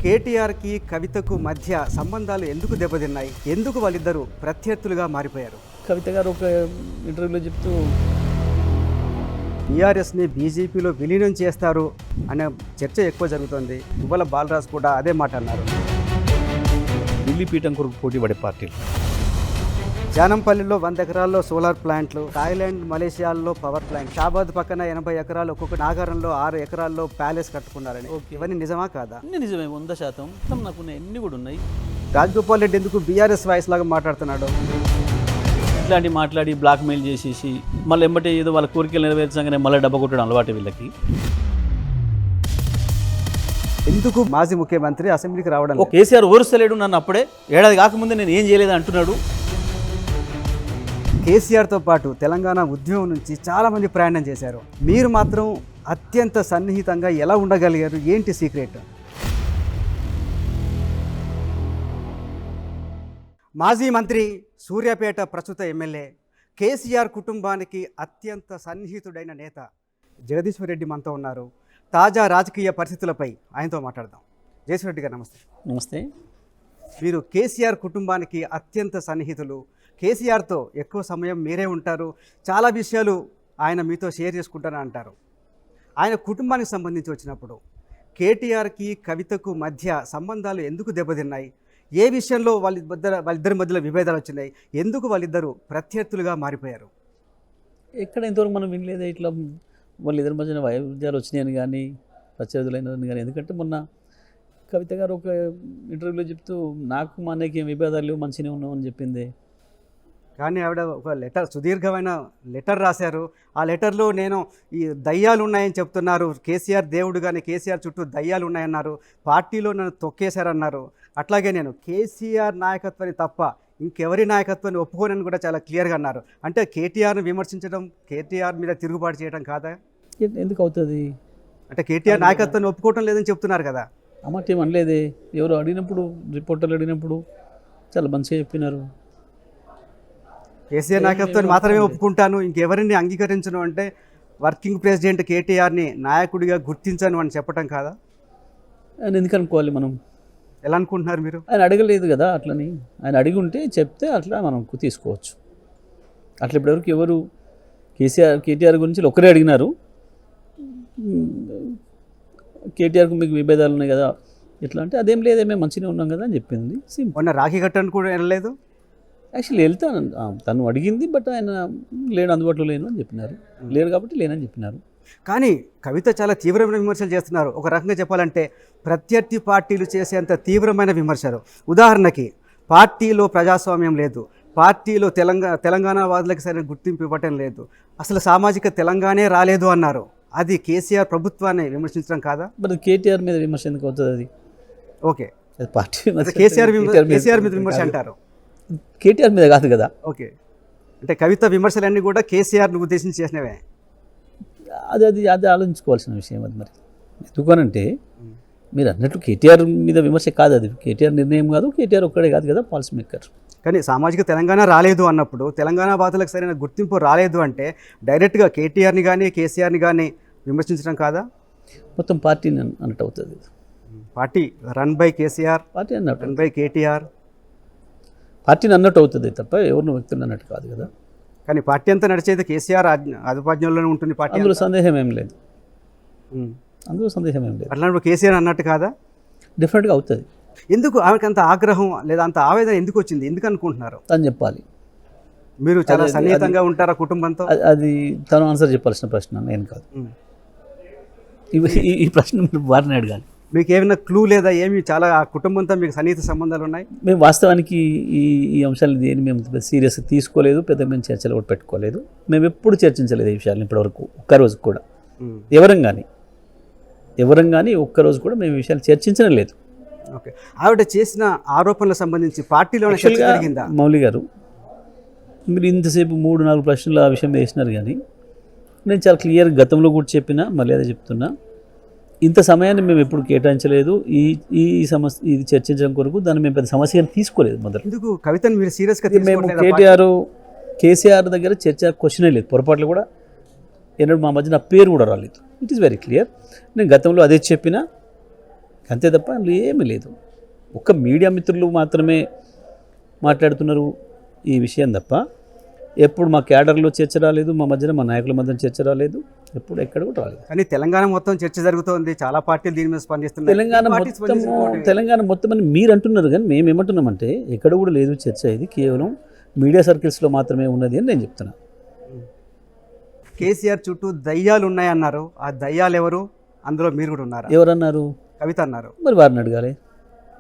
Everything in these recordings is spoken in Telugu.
కేటీఆర్కి కవితకు మధ్య సంబంధాలు ఎందుకు దెబ్బతిన్నాయి? ఎందుకు వాళ్ళిద్దరూ ప్రత్యర్థులుగా మారిపోయారు? కవిత గారు ఒక ఇంటర్వ్యూలో చెప్తూ బీఆర్ఎస్ని బీజేపీలో విలీనం చేస్తారు అనే చర్చ ఎక్కువ జరుగుతుంది. ఇవాళ బాలరాజ్ కూడా అదే మాట అన్నారు. ఢిల్లీ పీఠం కొరకు పోటీ పడే పార్టీలు. జానంపల్లిలో 100 ఎకరాల్లో సోలార్ ప్లాంట్లు, థాయిలాండ్ మలేషియాల్లో పవర్ ప్లాంట్, షాబాద్ పక్కన 80 ఎకరాలు, ఒక్కొక్క నాగారంలో 6 ఎకరాల్లో ప్యాలెస్ కట్టుకున్నారని. ఇవన్నీ నిజమా కాదా? అన్నీ నిజమే, 100%. నాకు ఎన్ని కూడా ఉన్నాయి. రాజగోపాల్ రెడ్డి ఎందుకు బీఆర్ఎస్ వాయిస్ లాగా మాట్లాడుతున్నాడు? ఇట్లాంటి మాట్లాడి బ్లాక్మెయిల్ చేసేసి మళ్ళీ ఎమ్మటే ఏదో వాళ్ళ కోరికలు నెరవేర్చగానే మళ్ళీ డబ్బా కొట్టడం అలవాటు వీళ్ళకి. ఎందుకు మాజీ ముఖ్యమంత్రి అసెంబ్లీకి రావడం? కేసీఆర్ ఓరుస్తలేడు నన్ను, అప్పుడే ఏడాది కాకముందే నేను ఏం చేయలేదు అంటున్నాడు. కేసీఆర్తో పాటు తెలంగాణ ఉద్యమం నుంచి చాలామంది ప్రయాణం చేశారు. మీరు మాత్రం అత్యంత సన్నిహితంగా ఎలా ఉండగలిగారు? ఏంటి సీక్రెట్? మాజీ మంత్రి, సూర్యాపేట ప్రస్తుత ఎమ్మెల్యే, కేసీఆర్ కుటుంబానికి అత్యంత సన్నిహితుడైన నేత జగదీశ్వర్ రెడ్డి మనతో ఉన్నారు. తాజా రాజకీయ పరిస్థితులపై ఆయనతో మాట్లాడదాం. జగదీశ్వర్ రెడ్డి గారు నమస్తే. నమస్తే. మీరు కేసీఆర్ కుటుంబానికి అత్యంత సన్నిహితులు. కేసీఆర్తో ఎక్కువ సమయం మీరే ఉంటారు. చాలా విషయాలు ఆయన మీతో షేర్ చేసుకుంటారని అంటారు. ఆయన కుటుంబానికి సంబంధించి వచ్చినప్పుడు కేటీఆర్కి కవితకు మధ్య సంబంధాలు ఎందుకు దెబ్బతిన్నాయి? ఏ విషయంలో వాళ్ళిద్దరి మధ్యలో విభేదాలు వచ్చినాయి? ఎందుకు వాళ్ళిద్దరూ ప్రత్యర్థులుగా మారిపోయారు? ఎక్కడ ఇంతవరకు మనం వినలేదు ఇట్లా వాళ్ళిద్దరి మధ్యన వైవిధ్యాలు వచ్చినాయని కానీ ప్రత్యర్థులైనని కానీ. ఎందుకంటే మొన్న కవిత గారు ఒక ఇంటర్వ్యూలో చెప్తూ నాకు మా అన్నయ్యకి ఏం విభేదాలు లేవు, మంచిగానే ఉన్నామని చెప్పింది. కానీ ఆవిడ ఒక లెటర్, సుదీర్ఘమైన లెటర్ రాశారు. ఆ లెటర్లో నేను ఈ దయ్యాలు ఉన్నాయని చెప్తున్నారు, కేసీఆర్ దేవుడు కానీ కేసీఆర్ చుట్టూ దయ్యాలు ఉన్నాయన్నారు, పార్టీలో నన్ను తొక్కేశారన్నారు. అట్లాగే నేను కేసీఆర్ నాయకత్వాన్ని తప్ప ఇంకెవరి నాయకత్వాన్ని ఒప్పుకోనని కూడా చాలా క్లియర్గా అన్నారు. అంటే కేటీఆర్ని విమర్శించడం, కేటీఆర్ మీద తిరుగుబాటు చేయడం కాదా? ఎందుకు అవుతుంది? అంటే కేటీఆర్ నాయకత్వాన్ని ఒప్పుకోవటం లేదని చెప్తున్నారు కదా. అమ్మాట ఏం అనలేదే. ఎవరు అడిగినప్పుడు, రిపోర్టర్లు అడిగినప్పుడు చాలా మంచిగా చెప్పినారు. కేసీఆర్ నాయకత్వాన్ని మాత్రమే ఒప్పుకుంటాను, ఇంకెవరిని అంగీకరించను అంటే వర్కింగ్ ప్రెసిడెంట్ కేటీఆర్ని నాయకుడిగా గుర్తించను అని చెప్పడం కాదా? ఆయన ఎందుకు అనుకోవాలి? మనం ఎలా అనుకుంటున్నారు మీరు? ఆయన అడగలేదు కదా అట్లని. ఆయన అడిగి ఉంటే చెప్తే అట్లా మనం తీసుకోవచ్చు. అట్లా ఇప్పటివరకు ఎవరు కేటీఆర్ గురించి ఒకరే అడిగినారు. కేటీఆర్కు మీకు విభేదాలు ఉన్నాయి కదా ఎట్లా అంటే అదేం లేదే, మేము మంచిగా ఉన్నాం కదా అని చెప్పింది. మొన్న రాఖీ కట్టని కూడా వెళ్ళలేదు. యాక్చువల్లీ వెళ్తాను, తను అడిగింది, బట్ ఆయన లేడు, అందుబాటులో లేను అని చెప్పినారు. లేరు కాబట్టి లేనని చెప్పినారు. కానీ కవిత చాలా తీవ్రమైన విమర్శలు చేస్తున్నారు. ఒక రకంగా చెప్పాలంటే ప్రత్యర్థి పార్టీలు చేసేంత తీవ్రమైన విమర్శలు. ఉదాహరణకి పార్టీలో ప్రజాస్వామ్యం లేదు, పార్టీలో తెలంగాణ వాదులకు సరైన గుర్తింపు ఇవ్వటం లేదు, అసలు సామాజిక తెలంగాణే రాలేదు అన్నారు. అది కేసీఆర్ ప్రభుత్వాన్ని విమర్శించడం కాదా? మరి కేటీఆర్ మీద విమర్శ ఎందుకు అవుతుంది? అది ఓకే, పార్టీ కేసీఆర్ మీద విమర్శ అంటారు, కేటీఆర్ మీద కాదు కదా. ఓకే, అంటే కవిత విమర్శలన్నీ కూడా కేసీఆర్ని ఉద్దేశించి చేసినవే. అది ఆలోచించుకోవాల్సిన విషయం. అది మరి ఎందుకనంటే మీరు అన్నట్లు కేటీఆర్ మీద విమర్శ కాదు, అది కేటీఆర్ నిర్ణయం కాదు, కేటీఆర్ ఒక్కడే కాదు కదా పాలసీ మేకర్. కానీ సామాజిక తెలంగాణ రాలేదు అన్నప్పుడు, తెలంగాణ బాధలకు సరైన గుర్తింపు రాలేదు అంటే డైరెక్ట్గా కేటీఆర్ని కానీ కేసీఆర్ని కానీ విమర్శించడం కాదా? మొత్తం పార్టీని అన్నట్టు అవుతుంది. Party run by KCR, party అన్నట్టు, రన్ బై కేటీఆర్, పార్టీని అన్నట్టు అవుతుంది తప్ప ఎవరిని వ్యక్తులు అన్నట్టు కాదు కదా. కానీ పార్టీ అంతా నడిచేది కేసీఆర్ ఆధిపత్యంలోనే ఉంటుంది పార్టీ. అందులో సందేహం ఏం లేదు, అందులో సందేహం ఏం లేదు. అట్లాంటి కేసీఆర్ అన్నట్టు కాదా? డెఫినెట్గా అవుతుంది. ఎందుకు ఆమెకు అంత ఆగ్రహం లేదా అంత ఆవేదన ఎందుకు వచ్చింది? ఎందుకు అనుకుంటున్నారు అని చెప్పాలి. మీరు చాలా సన్నిహితంగా ఉంటారా కుటుంబంతో? అది తను ఆన్సర్ చెప్పాల్సిన ప్రశ్న, నేను కాదు. ఈ ప్రశ్న మీరు వారిని అడగాలి. మీకు ఏమైనా క్లూ లేదా? ఏమి చాలా ఆ కుటుంబంతో మీకు సన్నిహిత సంబంధాలు ఉన్నాయి? మేము వాస్తవానికి ఈ అంశాలను దేని మేము సీరియస్గా తీసుకోలేదు, పెద్ద మేము చర్చలు కూడా పెట్టుకోలేదు. మేము ఎప్పుడు చర్చించలేదు ఈ విషయాలను ఇప్పటివరకు, ఒక్కరోజు కూడా. ఎవరం కానీ ఒక్కరోజు కూడా మేము ఈ విషయాలు చర్చించడం లేదు. ఓకే, ఆవిడ చేసిన ఆరోపణలకు సంబంధించి పార్టీలో మౌలి గారు మీరు ఇంతసేపు 3-4 ప్రశ్నలు ఆ విషయం వేసినారు. కానీ నేను చాలా క్లియర్గా గతంలో కూడా చెప్పినా, మళ్ళీ అదే చెప్తున్నా, ఇంత సమయాన్ని మేము ఎప్పుడు కేటాయించలేదు ఈ సమస్య ఇది చర్చించడం కొరకు. దాన్ని మేము పెద్ద సమస్యను తీసుకోలేదు మొదలు. ఎందుకు కవితను మీరు సీరియస్గా? మేము కేసీఆర్ దగ్గర చర్చ క్వశ్చనే లేదు, పొరపాట్లు కూడా ఎన్నడూ మా మధ్య నా పేరు కూడా రాలేదు. It is very clear. నేను గతంలో అదే చెప్పినా, అంతే తప్ప అందులో ఏమీ లేదు. ఒక్క మీడియా మిత్రులు మాత్రమే మాట్లాడుతున్నారు ఈ విషయం తప్ప ఎప్పుడు మా క్యాడర్లో చర్చ రాలేదు, మా మధ్యన మా నాయకుల మధ్యన చర్చ రాలేదు, ఎప్పుడు ఎక్కడ కూడా రాలేదు. కానీ తెలంగాణ మొత్తం చర్చ జరుగుతోంది, చాలా పార్టీలు దీని మీద స్పందిస్తున్నాయి. తెలంగాణ మొత్తం అని మీరు అంటున్నారు, కానీ మేము ఏమంటున్నామంటే ఎక్కడ కూడా లేదు చర్చ. ఇది కేవలం మీడియా సర్కిల్స్లో మాత్రమే ఉన్నది అని నేను చెప్తున్నా. కేసీఆర్ చుట్టూ దయ్యాలు ఉన్నాయన్నారు. ఆ దయ్యాలు ఎవరు? అందులో మీరు కూడా ఉన్నారు. ఎవరన్నారు? కవిత అన్నారు. మరి వారిని అడగాలి,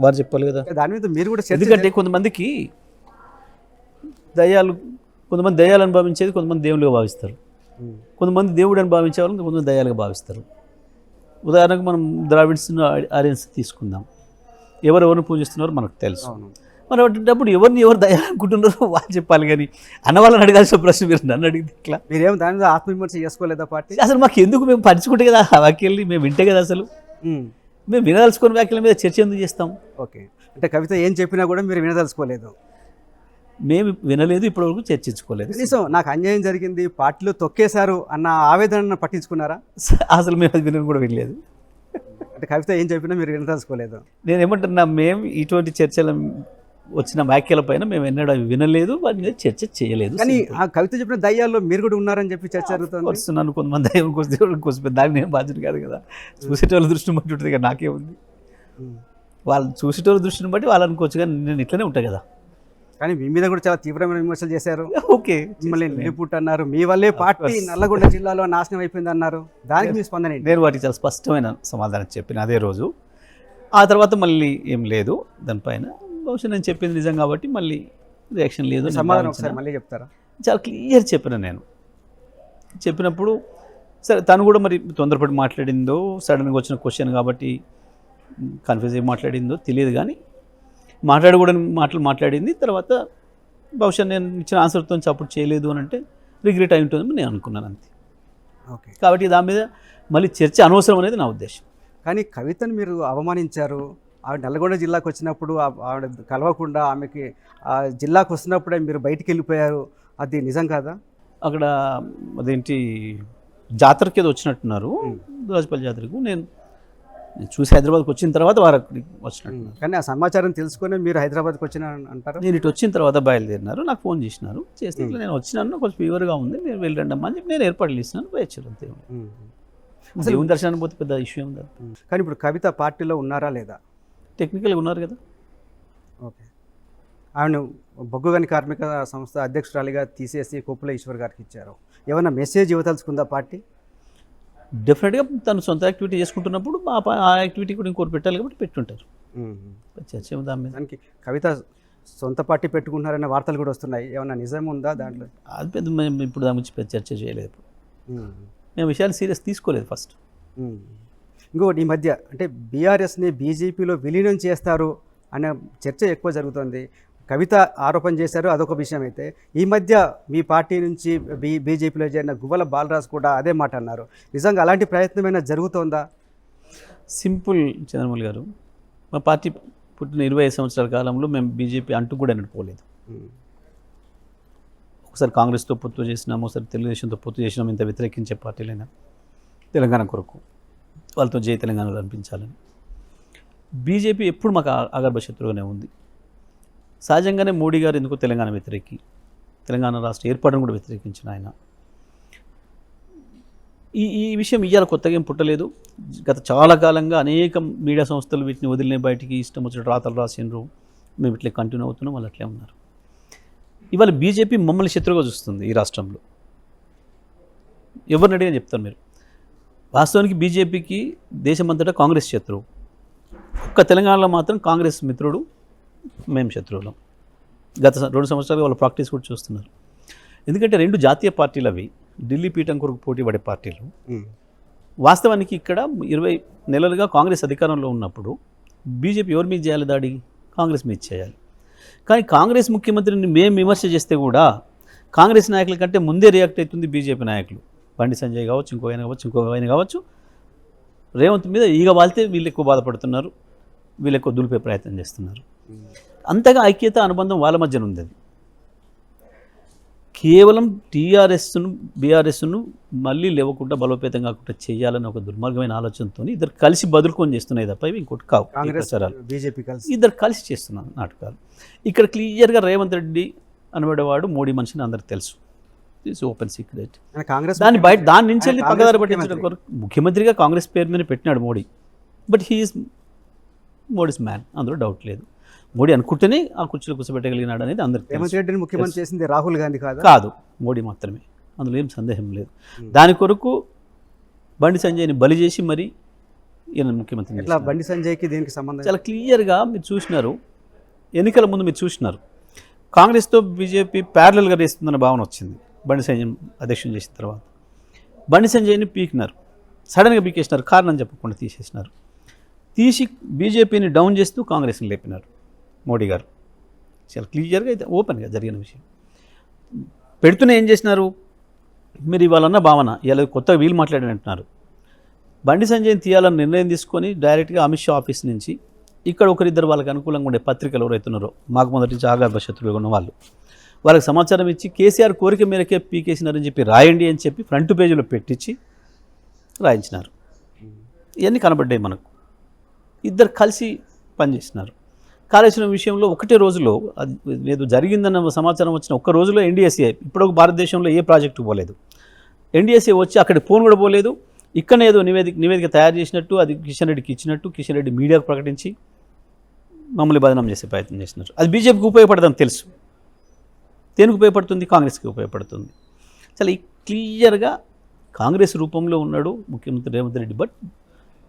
వారు చెప్పాలి కదా. దాని మీద మీరు కూడా చర్చ. ఎందుకంటే కొంతమందికి కొంతమంది దయ్యాలను భావించేది కొంతమంది దేవుళ్ళుగా భావిస్తారు, కొంతమంది దేవుడు అని భావించే వాళ్ళని కొంతమంది దయ్యాలుగా భావిస్తారు. ఉదాహరణకు మనం ద్రావిడ్స్ ఆరియన్స్ తీసుకుందాం. ఎవరెవరిని పూజిస్తున్నారో మనకు తెలుసు. మరి అప్పుడు ఎవరిని ఎవరు దయాలనుకుంటున్నారో వాళ్ళు చెప్పాలి, కానీ అన్నవాళ్ళని అడగాల్సిన ప్రశ్న మీరు నన్ను అడిగింది ఇట్లా. మీరేమో దాని మీద ఆత్మవిమర్శ చేసుకోలేదా పార్టీ? అసలు మాకు ఎందుకు, మేము పంచుకుంటే కదా ఆ వ్యాఖ్యల్ని మేము వింటే కదా. అసలు మేము వినదలుచుకున్న వ్యాఖ్యల మీద చర్చ ఎందుకు చేస్తాం? ఓకే, అంటే కవిత ఏం చెప్పినా కూడా మీరు వినదలుచుకోలేదు? మేము వినలేదు, ఇప్పటివరకు చర్చించుకోలేదు. కనీసం నాకు అన్యాయం జరిగింది, పార్టీలో తొక్కేశారు అన్న ఆవేదనను పట్టించుకున్నారా? అసలు మేము అది వినని కూడా వినలేదు. అంటే కవిత ఏం చెప్పినా మీరు వినదలుచుకోలేదు? నేను ఏమంటున్నా, మేము ఇటువంటి చర్చల వచ్చిన వ్యాఖ్యల పైన మేము ఎన్నడూ వినలేదు, వాటి మీద చర్చ చేయలేదు. కానీ ఆ కవిత చెప్పిన దయ్యాల్లో మీరు కూడా ఉన్నారని చెప్పి చర్చ జరుగుతుంది. వస్తున్నాను కొంతమంది దయ్యం కోసం దేవుడిని కోసం, దానికి నేను బాధ్యత కాదు కదా. చూసేటోళ్ళ దృష్టిని బట్టి ఉంటుంది కదా, నాకేముంది. వాళ్ళు చూసేటోళ్ళ దృష్టిని బట్టి వాళ్ళు అనుకోవచ్చు, కానీ నేను ఇట్లనే ఉంటాను కదా. కానీ మీ మీద కూడా చాలా తీవ్రమైన విమర్శలు చేశారు. ఓకే, మిమ్మల్ని నిలుపుట్ అన్నారు, మీ వల్లే పార్టీ నల్లగొండ జిల్లాలో నాశనం అయిపోయింది అన్నారు. దానికి మీ స్పందన ఏంటి? నేను వాటికి చాలా స్పష్టమైన సమాధానం చెప్పిన అదే రోజు. ఆ తర్వాత మళ్ళీ ఏం లేదు దానిపైన. బహుశా నేను చెప్పింది నిజం కాబట్టి మళ్ళీ రియాక్షన్ లేదు. సమాధానం ఒకసారి మళ్ళీ చెప్తారా? చాలా క్లియర్ చెప్పిన నేను. చెప్పినప్పుడు సరే, తను కూడా మరి తొందరపడి మాట్లాడిందో, సడన్గా వచ్చిన క్వశ్చన్ కాబట్టి కన్ఫ్యూజ్ అయ్యి మాట్లాడిందో తెలియదు, కానీ మాట్లాడకూడని మాటలు మాట్లాడింది. తర్వాత బహుశా నేను ఇచ్చిన ఆన్సర్తో సపోర్ట్ చేయలేదు అని అంటే రిగ్రెట్ అయి ఉంటుందని నేను అనుకున్నాను, అంతే. ఓకే, కాబట్టి దాని మీద మళ్ళీ చర్చ అనవసరం అనేది నా ఉద్దేశం. కానీ కవితను మీరు అవమానించారు. ఆవిడ నల్గొండ జిల్లాకు వచ్చినప్పుడు ఆవిడ కలవకుండా ఆమెకి జిల్లాకు వస్తున్నప్పుడే మీరు బయటికి వెళ్ళిపోయారు. అది నిజం కాదా? అక్కడ అదేంటి జాతరకి ఏదో వచ్చినట్టున్నారు, రాజపల్లి జాతరకు. నేను చూసి హైదరాబాద్కి వచ్చిన తర్వాత వారు అక్కడికి వచ్చినట్టు. కానీ ఆ సమాచారం తెలుసుకునే మీరు హైదరాబాద్కి వచ్చిన అంటారు? నేను ఇటు వచ్చిన తర్వాత బయలుదేరినారు, నాకు ఫోన్ చేసినారు. చేస్తే ఇట్లా నేను వచ్చినాను, కొంచెం ఫీవర్గా ఉంది, మీరు వెళ్ళండి అమ్మా అని చెప్పి నేను ఏర్పాట్లు ఇస్తున్నాను. పోయొచ్చారు అంతే. దేవుని దర్శనానికి పోతే పెద్ద ఇష్యూ ఉంది. కానీ ఇప్పుడు కవిత పార్టీలో ఉన్నారా లేదా? టెక్నికల్గా ఉన్నారు కదా. ఓకే, ఆమెను బొగ్గుగని కార్మిక సంస్థ అధ్యక్షురాలిగా తీసేసి కొప్పుల ఈశ్వర్ గారికి ఇచ్చారు. ఏమైనా మెసేజ్ ఇవ్వదలుచుకుందా పార్టీ? డెఫినెట్గా తను సొంత యాక్టివిటీ చేసుకుంటున్నప్పుడు ఆ యాక్టివిటీ కూడా ఇంకోటి పెట్టాలి కాబట్టి పెట్టుంటారు. చర్చ దాని మీద. దానికి కవిత సొంత పార్టీ పెట్టుకుంటున్నారనే వార్తలు కూడా వస్తున్నాయి. ఏమన్నా నిజం ఉందా దాంట్లో? అది పెద్ద మేము ఇప్పుడు దాని గురించి పెద్ద చర్చ చేయలేదు. మేము విషయాన్ని సీరియస్ తీసుకోలేదు ఫస్ట్. ఇంకొకటి, ఈ మధ్య అంటే బీఆర్ఎస్ని బీజేపీలో విలీనం చేస్తారు అనే చర్చ ఎక్కువ జరుగుతుంది. కవిత ఆరోపణ చేశారు, అదొక విషయం అయితే, ఈ మధ్య మీ పార్టీ నుంచి బీజేపీలో చేరిన గువ్వల బాలరాజు కూడా అదే మాట అన్నారు. నిజంగా అలాంటి ప్రయత్నమైనా జరుగుతోందా? సింపుల్ చంద్రమౌళి గారు, మా పార్టీ పుట్టిన 25 సంవత్సరాల కాలంలో మేము బీజేపీ అంటూ కూడా నడిపోలేదు. ఒకసారి కాంగ్రెస్తో పొత్తు చేసినాము, ఒకసారి తెలుగుదేశంతో పొత్తు చేసినాము. ఇంత వ్యతిరేకించే పార్టీలైనా తెలంగాణ కొరకు వాళ్ళతో జై తెలంగాణలో అనిపించాలని. బీజేపీ ఎప్పుడు మాకు ఆగర్భ శత్రువుగానే ఉంది. సహజంగానే మోడీ గారు ఎందుకో తెలంగాణ వ్యతిరేకి, తెలంగాణ రాష్ట్ర ఏర్పాటును కూడా వ్యతిరేకించిన ఆయన. ఈ విషయం ఇయ్యాల కొత్తగా ఏం పుట్టలేదు. గత చాలా కాలంగా అనేక మీడియా సంస్థలు వీటిని వదిలినే బయటికి ఇష్టం వచ్చిన రాతలు రాసిండ్రు. మేము ఇట్లా కంటిన్యూ అవుతున్నాం, వాళ్ళు అట్లే ఉన్నారు. ఇవాళ బీజేపీ మమ్మల్ని శత్రువుగా చూస్తుంది ఈ రాష్ట్రంలో. ఎవరిని అడిగినా చెప్తారు మీరు. వాస్తవానికి బీజేపీకి దేశమంతటా కాంగ్రెస్ శత్రువు, ఒక్క తెలంగాణలో మాత్రం కాంగ్రెస్ మిత్రుడు, మేము శత్రువులం. గత 2 సంవత్సరాలుగా వాళ్ళ ప్రాక్టీస్ కూడా చూస్తున్నారు. ఎందుకంటే 2 జాతీయ పార్టీలు అవి, ఢిల్లీ పీఠం కొరకు పోటీ పడే పార్టీలు. వాస్తవానికి ఇక్కడ 20 నెలలుగా కాంగ్రెస్ అధికారంలో ఉన్నప్పుడు బీజేపీ ఎవరి మీద చేయాలి దాడి? కాంగ్రెస్ మీద చేయాలి. కానీ కాంగ్రెస్ ముఖ్యమంత్రిని మేము విమర్శ చేస్తే కూడా కాంగ్రెస్ నాయకుల కంటే ముందే రియాక్ట్ అవుతుంది బీజేపీ నాయకులు. బండి సంజయ్ కావచ్చు, ఇంకో ఆయన కావచ్చు. రేవంత్ మీద ఈగ వాళ్తే వీళ్ళు ఎక్కువ బాధపడుతున్నారు, వీళ్ళు ఎక్కువ దులిపే ప్రయత్నం చేస్తున్నారు. అంతగా ఐక్యత అనుబంధం వాళ్ళ మధ్యన ఉంది. అది కేవలం టీఆర్ఎస్ను బీఆర్ఎస్ను మళ్ళీ లేవకుండా బలోపేతం కాకుండా చేయాలని ఒక దుర్మార్గమైన ఆలోచనతో ఇద్దరు కలిసి బదులుకొని చేస్తున్నాయి తప్ప ఇవి ఇంకోటి కావు. కాంగ్రెస్ ప్రచారాలు బీజేపీ కలిసి ఇద్దరు కలిసి చేస్తున్నారు నాటకాలు. ఇక్కడ క్లియర్గా రేవంత్ రెడ్డి అనబడేవాడు మోడీ మనిషిని అందరికి తెలుసు. It's open secret. ఆయన కాంగ్రెస్ దాని నుంచి వెళ్ళి ఆయన పక్కదారి కాంగ్రెస్ పట్టించడం కొరకు ముఖ్యమంత్రిగా కాంగ్రెస్ పేరు మీద పెట్టినాడు Modi. But he is Modi's man, అందులో డౌట్ లేదు. మోడీ అనుకుంటేనే ఆ కుర్చీలో కూర్చోబెట్టగలిగినాడు అనేది అందరికీ తెలుసు. రేవంత్ రెడ్డిని ముఖ్యమంత్రి చేసింది రాహుల్ గాంధీ కాదు, మోడీ మాత్రమే, అందులో ఏం సందేహం లేదు. దాని కొరకు బండి సంజయ్ని బలి చేసి మరి ఈయన ముఖ్యమంత్రి ఇట్లా చేసినారు. బండి సంజయ్కి దీనికి సంబంధం చాలా క్లియర్గా మీరు చూసినారు, ఎన్నికల ముందు మీరు చూసినారు, కాంగ్రెస్తో బీజేపీ ప్యారలల్గా వేస్తుందన్న భావన వచ్చింది బండి సంజయ్ అధ్యక్షుని చేసిన తర్వాత. బండి సంజయ్ని పీకినారు, సడన్గా పీకేసినారు, కారణం చెప్పకుండా తీసేసినారు. తీసి బీజేపీని డౌన్ చేస్తూ కాంగ్రెస్ని లేపినారు మోడీ గారు. చాలా క్లియర్గా అయితే ఓపెన్గా జరిగిన విషయం. పెడుతూనే ఏం చేసినారు, మీరు ఇవాళన్న భావన ఇలా కొత్తగా వీళ్ళు మాట్లాడారంటున్నారు. బండి సంజయ్ని తీయాలని నిర్ణయం తీసుకొని డైరెక్ట్గా అమిత్ షా ఆఫీస్ నుంచి ఇక్కడ ఒకరిద్దరు వాళ్ళకి అనుకూలంగా ఉండే పత్రికలు ఎవరైతున్నారో మాకు మొదటి నుంచి ఆగాధ శత్రువుగా ఉన్న వాళ్ళకి సమాచారం ఇచ్చి కేసీఆర్ కోరిక మేరకే పీకేసినారని చెప్పి రాయండి అని చెప్పి ఫ్రంట్ పేజీలో పెట్టించి రాయించినారు. ఇవన్నీ కనబడ్డాయి మనకు. ఇద్దరు కలిసి పనిచేసినారు. కాళేశ్వరం విషయంలో ఒకటే రోజులో అది ఏదో జరిగిందన్న సమాచారం వచ్చిన ఒక్క రోజులో ఎన్డీఎస్ఏ ఇప్పుడు భారతదేశంలో ఏ ప్రాజెక్టు పోలేదు. ఎన్డీఎస్ఏ వచ్చి అక్కడికి ఫోన్ కూడా పోలేదు. ఇక్కడనే ఏదో నివేదిక తయారు చేసినట్టు అది కిషన్ రెడ్డికి ఇచ్చినట్టు కిషన్ రెడ్డి మీడియాకు ప్రకటించి మమ్మల్ని బదనాం చేసే ప్రయత్నం చేసినారు. అది బీజేపీకి ఉపయోగపడదని తెలుసు. దేనికి ఉపయోగపడుతుంది? కాంగ్రెస్కి ఉపయోగపడుతుంది. చాలా క్లియర్గా కాంగ్రెస్ రూపంలో ఉన్నాడు ముఖ్యమంత్రి రేవంత్ రెడ్డి. బట్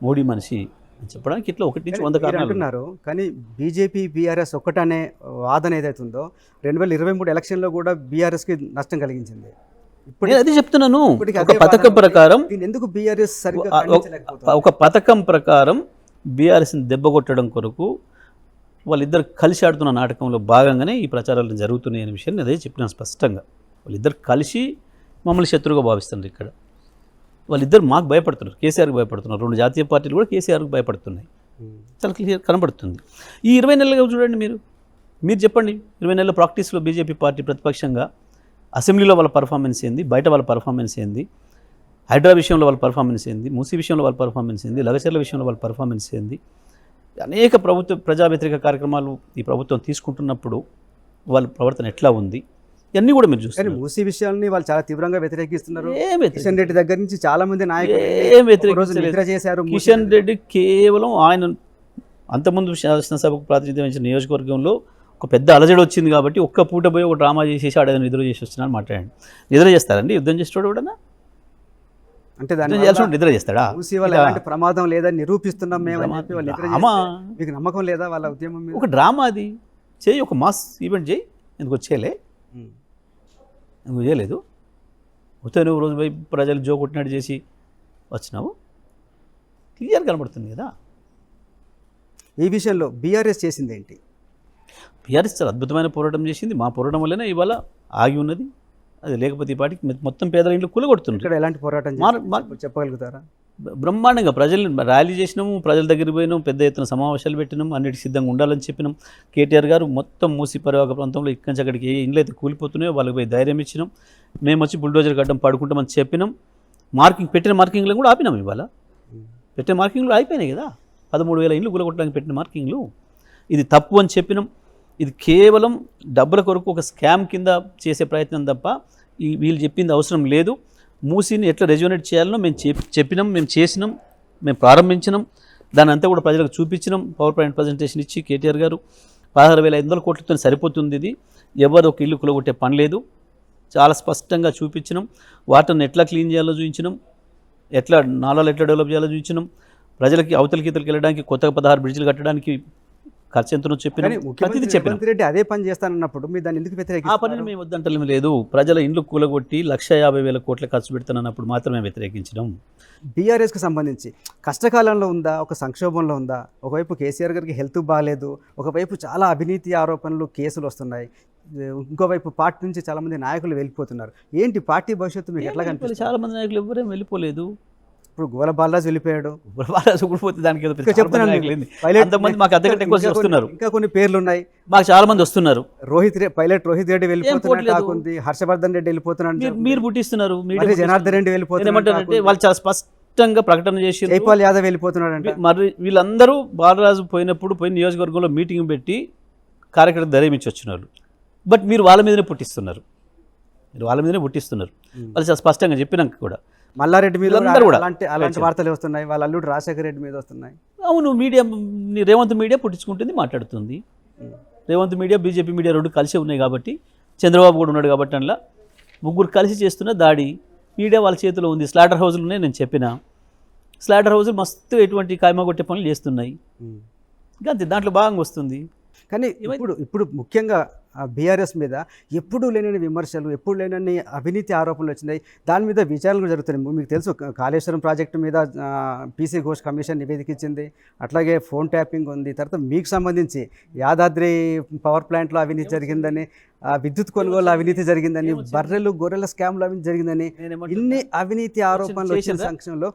మోడీ మనిషి అని చెప్పడానికి ఇట్లా 1 నుంచి 100 కారణాలు అంటున్నారు. కానీ బీజేపీ బీఆర్ఎస్ ఒక్కటనే వాదన ఏదైతే ఉందో 2023 ఎలక్షన్లో కూడా బీఆర్ఎస్కి నష్టం కలిగించింది. నేను అది చెప్తున్నాను. ఇప్పటికీ ఒక అదే పథకం వాదన. ప్రకారం దీన్ని ఎందుకు బీఆర్ఎస్ సరిగ్గా ఖండించలేకపోతుంది? ఒక పథకం ప్రకారం బీఆర్ఎస్ని దెబ్బ కొట్టడం కొరకు వాళ్ళిద్దరు కలిసి ఆడుతున్న నాటకంలో భాగంగానే ఈ ప్రచారాలు జరుగుతున్నాయి అనే విషయాన్ని అదే చెప్పినాను స్పష్టంగా. వాళ్ళిద్దరు కలిసి మమ్మల్ని శత్రువుగా భావిస్తున్నారు. ఇక్కడ వాళ్ళిద్దరు మాకు భయపడుతున్నారు, కేసీఆర్కి భయపడుతున్నారు. 2 జాతీయ పార్టీలు కూడా కేసీఆర్కి భయపడుతున్నాయి. చాలా క్లియర్ కనబడుతుంది. ఈ 20 నెలలుగా చూడండి, మీరు చెప్పండి, 20 నెలల ప్రాక్టీస్లో బీజేపీ పార్టీ ప్రతిపక్షంగా అసెంబ్లీలో వాళ్ళ పర్ఫార్మెన్స్ ఏంది, బయట వాళ్ళ పర్ఫార్మెన్స్ ఏంది, హైడ్రా విషయంలో వాళ్ళ పర్ఫార్మెన్స్ ఏంది, మూసీ విషయంలో వాళ్ళ పర్ఫార్మెన్స్ ఏంది, లగచర్ల విషయంలో వాళ్ళ పర్ఫార్మెన్స్ ఏంది. అనేక ప్రజా వ్యతిరేక కార్యక్రమాలు ఈ ప్రభుత్వం తీసుకుంటున్నప్పుడు వాళ్ళ ప్రవర్తన ఎట్లా ఉంది, ఇవన్నీ కూడా మీరు కానీ చూస్తారు. మూసీ విషయాల్ని వాళ్ళు చాలా తీవ్రంగా వ్యతిరేకిస్తున్నారు. ఏం కిషన్ రెడ్డి దగ్గర నుంచి చాలా మంది నాయకులు ఏం ఒక రోజు నిద్ర చేశారు. కిషన్ రెడ్డి కేవలం ఆయన అంతకుముందు శాసనసభకు ప్రాతినిధ్యం వహించిన నియోజకవర్గంలో ఒక పెద్ద అలజడి వచ్చింది కాబట్టి ఒక్క పూట పోయి ఒక డ్రామా చేసేసి ఆడేదో నిద్ర చేసి వచ్చినాను మాట్లాడండి. నిద్ర చేస్తారండి? యుద్ధం చేసేవాడు కూడా అంటే యుద్ధం చేయాల్సిన నిద్ర చేస్తాడా? మూసీ వల్ల ఎలాంటి ప్రమాదం లేదని నిరూపిస్తున్నాం మేము అని చెప్పి వాళ్ళు నిద్ర డ్రామా. చేస్తే మీకు నమ్మకం లేదా వాళ్ళ ఉద్యమం మీద? ఒక డ్రామా అది చేయి, ఒక మాస్ ఈవెంట్ చేయి. ఎందుకు వచ్చేయలే, ఎందుకు చేయలేదు? వస్తే నువ్వు రోజు పోయి ప్రజలు జో కొట్టినట్టు చేసి వచ్చినావు, క్లియర్ కనబడుతుంది కదా. ఈ విషయంలో బీఆర్ఎస్ చేసింది ఏంటి? బీఆర్ఎస్ చాలా అద్భుతమైన పోరాటం చేసింది. మా పోరాటం వల్లనే ఇవాళ ఆగి ఉన్నది. అది లేకపోతే ఈ పాటికి మొత్తం పేదల ఇంట్లో కూలగొడుతుంది. ఇక్కడ ఎలాంటి పోరాటం చెప్పగలుగుతారా? బ్రహ్మాండంగా ప్రజల్ని ర్యాలీ చేసినాము, ప్రజల దగ్గరికి పోయినాం, పెద్ద ఎత్తున సమావేశాలు పెట్టినాం, అన్నిటికి సిద్ధంగా ఉండాలని చెప్పినాం. కేటీఆర్ గారు మొత్తం మూసి పరివాహక ప్రాంతంలో ఇక్కడి నుంచి అక్కడికి ఏ ఇండ్లు అయితే కూలిపోతున్నాయో వాళ్ళకి పోయి ధైర్యం ఇచ్చినాం. మేము వచ్చి బుల్డోజర్ గడ్డం పడుకుంటామని చెప్పినాం. పెట్టిన మార్కింగ్లను కూడా ఆపినాం. ఇవాళ పెట్టిన మార్కింగ్లు అయిపోయినాయి కదా. 13,000 ఇండ్లు కూలగొట్టడానికి పెట్టిన మార్కింగ్లు. ఇది తప్పు అని చెప్పినాం. ఇది కేవలం డబ్బుల కొరకు ఒక స్కామ్ కింద చేసే ప్రయత్నం తప్ప వీళ్ళు చెప్పింది అవసరం లేదు. మూసీని ఎట్లా రెజ్యూనేట్ చేయాలనో మేము చెప్పినాం, మేము చేసినాం, మేము ప్రారంభించినాం. దాని అంతా కూడా ప్రజలకు చూపించినాం. పవర్ పాయింట్ ప్రజెంటేషన్ ఇచ్చి కేటీఆర్ గారు 16,500 కోట్లతో సరిపోతుంది, ఇది ఎవరు ఒక ఇల్లు కూలగొట్టే పని లేదు, చాలా స్పష్టంగా చూపించినాం. వాటర్ని ఎట్లా క్లీన్ చేయాలో చూపించినాం, ఎట్లా నాలాలు ఎట్లా డెవలప్ చేయాలో చూపించినాం. ప్రజలకి అవతలికి ఇతలకి వెళ్ళడానికి కొత్తగా 16 బ్రిడ్జిలు కట్టడానికి ఖర్చు ఎంతనో చెప్పినాం. ప్రతిదీ చెప్పినాం. రెడ్డి అదే పని చేస్తానన్నప్పుడు మీరు దాన్ని ఎందుకు ఆ వ్యతిరేకిస్తారు? పనిని మేము వద్దంటలేం లేదు. ప్రజల ఇండ్లు కూలగొట్టి 150,000 కోట్ల ఖర్చు పెడుతున్నప్పుడు మాత్రమే వ్యతిరేకించడం. బీఆర్ఎస్కి సంబంధించి కష్టకాలంలో ఉందా, ఒక సంక్షోభంలో ఉందా? ఒకవైపు కేసీఆర్ గారికి హెల్త్ బాగాలేదు, ఒకవైపు చాలా అవినీతి ఆరోపణలు, కేసులు వస్తున్నాయి, ఇంకోవైపు పార్టీ నుంచి చాలామంది నాయకులు వెళ్ళిపోతున్నారు. ఏంటి పార్టీ భవిష్యత్తు మీకు ఎట్లా కనిపిస్తుంది? చాలా మంది నాయకులు ఎవరేం వెళ్ళిపోలేదు. ఇప్పుడు గోలబాల్రాజు వెళ్ళిపోయాడు. బాలరాజు కూడా పోతే దానికి ఏదో ఇంకా చెప్తున్నాను మీకు. పైలట్ అంతమంది మాకు అంతకంటే ఎక్కువ వస్తున్నారు. ఇంకా కొన్ని పేర్లు ఉన్నాయి. మాకు చాలా మంది వస్తున్నారు. పైలట్ రోహిత్ రెడ్డి వెళ్ళిపోతున్నట్టు పోవట్లేదు. టాక్ ఉంది. హర్షవర్ధన్ రెడ్డి వెళ్ళిపోతున్నాడు. మీరు పుట్టిస్తున్నారు. మరి జనార్దన్ రెడ్డి వెళ్ళిపోతున్నాడు. ఏమంటారంటే వాళ్ళు చాలా స్పష్టంగా ప్రకటన చేసి జైపాల్ యాదవ్ వెళ్ళిపోతున్నాడంట. మరి వీళ్ళందరూ బాలరాజు పోయిన నియోజకవర్గంలో మీటింగ్ పెట్టి కార్యకర్త ధైర్యం ఇచ్చి వచ్చినారు. బట్ మీరు వాళ్ళ మీదనే పుట్టిస్తున్నారు. వాళ్ళు చాలా స్పష్టంగా చెప్పినాక కూడా మల్లారెడ్డి మీద వీళ్ళందరూ కూడా అలాంటి వార్తలు వస్తున్నాయి. వాళ్ళ అల్లుడు రాజశేఖర రెడ్డి మీద వస్తున్నాయి. అవును, మీడియా రేవంత్ మీడియా పుట్టించుకుంటుంది, మాట్లాడుతుంది. రేవంత్ మీడియా బీజేపీ మీడియా రెండు కలిసి ఉన్నాయి కాబట్టి, చంద్రబాబు కూడా ఉన్నాడు కాబట్టి, అందులో ముగ్గురు కలిసి చేస్తున్న దాడి మీడియా వాళ్ళ చేతిలో ఉంది. స్లాటర్ హౌజులు ఉన్నాయి, నేను చెప్పిన స్లాటర్ హౌజులు మస్తు ఎటువంటి కాయమగొట్టే పనులు చేస్తున్నాయి. ఇంకా అంతే, దాంట్లో భాగంగా వస్తుంది. కానీ ఇప్పుడు ముఖ్యంగా బీఆర్ఎస్ మీద ఎప్పుడూ లేనని విమర్శలు, ఎప్పుడు లేనని అవినీతి ఆరోపణలు వచ్చినాయి. దాని మీద విచారణలు జరుగుతున్నాయి. మీకు తెలుసు, కాళేశ్వరం ప్రాజెక్టు మీద పీసీ ఘోష్ కమిషన్ నివేదిక ఇచ్చింది. అట్లాగే ఫోన్ ట్యాపింగ్ ఉంది. తర్వాత మీకు సంబంధించి యాదాద్రి పవర్ ప్లాంట్లో అవినీతి జరిగిందని, విద్యుత్ కొనుగోలు అవినీతి జరిగిందని, బర్రెలు గొర్రెల స్కామ్లు అవినీతి జరిగిందని, ఇన్ని అవినీతి ఆరోపణలు వచ్చిన సంక్షంలో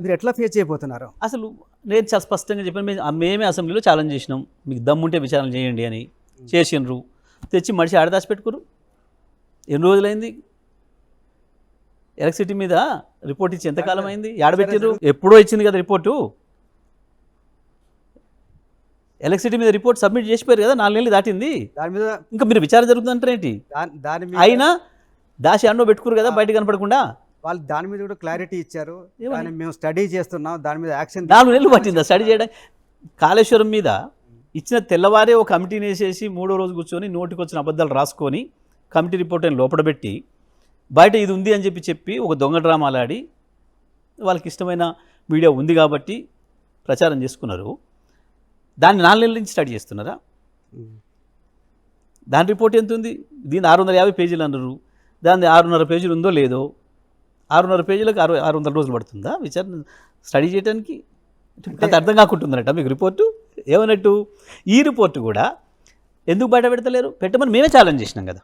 మీరు ఎట్లా ఫేస్ చేయబోతున్నారు? అసలు నేను చాలా స్పష్టంగా చెప్పాను. మేమే అసెంబ్లీలో ఛాలెంజ్ చేసినాం, మీకు దమ్ముంటే విచారణ చేయండి అని. చేసినరు, తెచ్చి మనిషి ఆడదాచి పెట్టుకురు. ఎన్ని రోజులైంది? ఎలక్ట్రిసిటీ మీద రిపోర్ట్ ఇచ్చి ఎంతకాలం అయింది? ఆడబెట్టిర్రు. ఎప్పుడో ఇచ్చింది కదా రిపోర్టు. ఎలక్ట్రిసిటీ మీద రిపోర్ట్ సబ్మిట్ చేసిపోయారు కదా, 4 నెలలు దాటింది. దాని మీద ఇంకా మీరు విచారణ జరుగుతుందంటారేంటి? అయినా దాచి అన్నో పెట్టుకురు కదా బయట కనపడకుండా. వాళ్ళు దాని మీద కూడా క్లారిటీ ఇచ్చారు. మేము స్టడీ చేస్తున్నాం, దాని మీద యాక్షన్. 4 నెలలు పట్టిందా స్టడీ చేయడం? కాళేశ్వరం మీద ఇచ్చిన తెల్లవారే ఒక కమిటీని వేసేసి 3వ రోజు కూర్చొని నోటికి వచ్చిన అబద్ధాలు రాసుకొని కమిటీ రిపోర్ట్ అని లోపడబెట్టి బయట ఇది ఉంది అని చెప్పి ఒక దొంగ డ్రామాలు ఆడి వాళ్ళకి ఇష్టమైన మీడియా ఉంది కాబట్టి ప్రచారం చేసుకున్నారు. దాన్ని 4 నెలల నుంచి స్టడీ చేస్తున్నారా? దాని రిపోర్ట్ ఎంత ఉంది? దీన్ని 650 పేజీలు అన్నారు. దాన్ని 6.5 పేజీలు ఉందో లేదో. 6.5 పేజీలకు 600 రోజులు పడుతుందా విచారణ స్టడీ చేయడానికి? అంత అర్థం కాకుంటుందన్నట్ట మీకు రిపోర్టు. ఏమన్నట్టు? ఈ రిపోర్టు కూడా ఎందుకు బయట పెడతలేరు? పెట్టమని మేమే ఛాలెంజ్ చేసినాం కదా.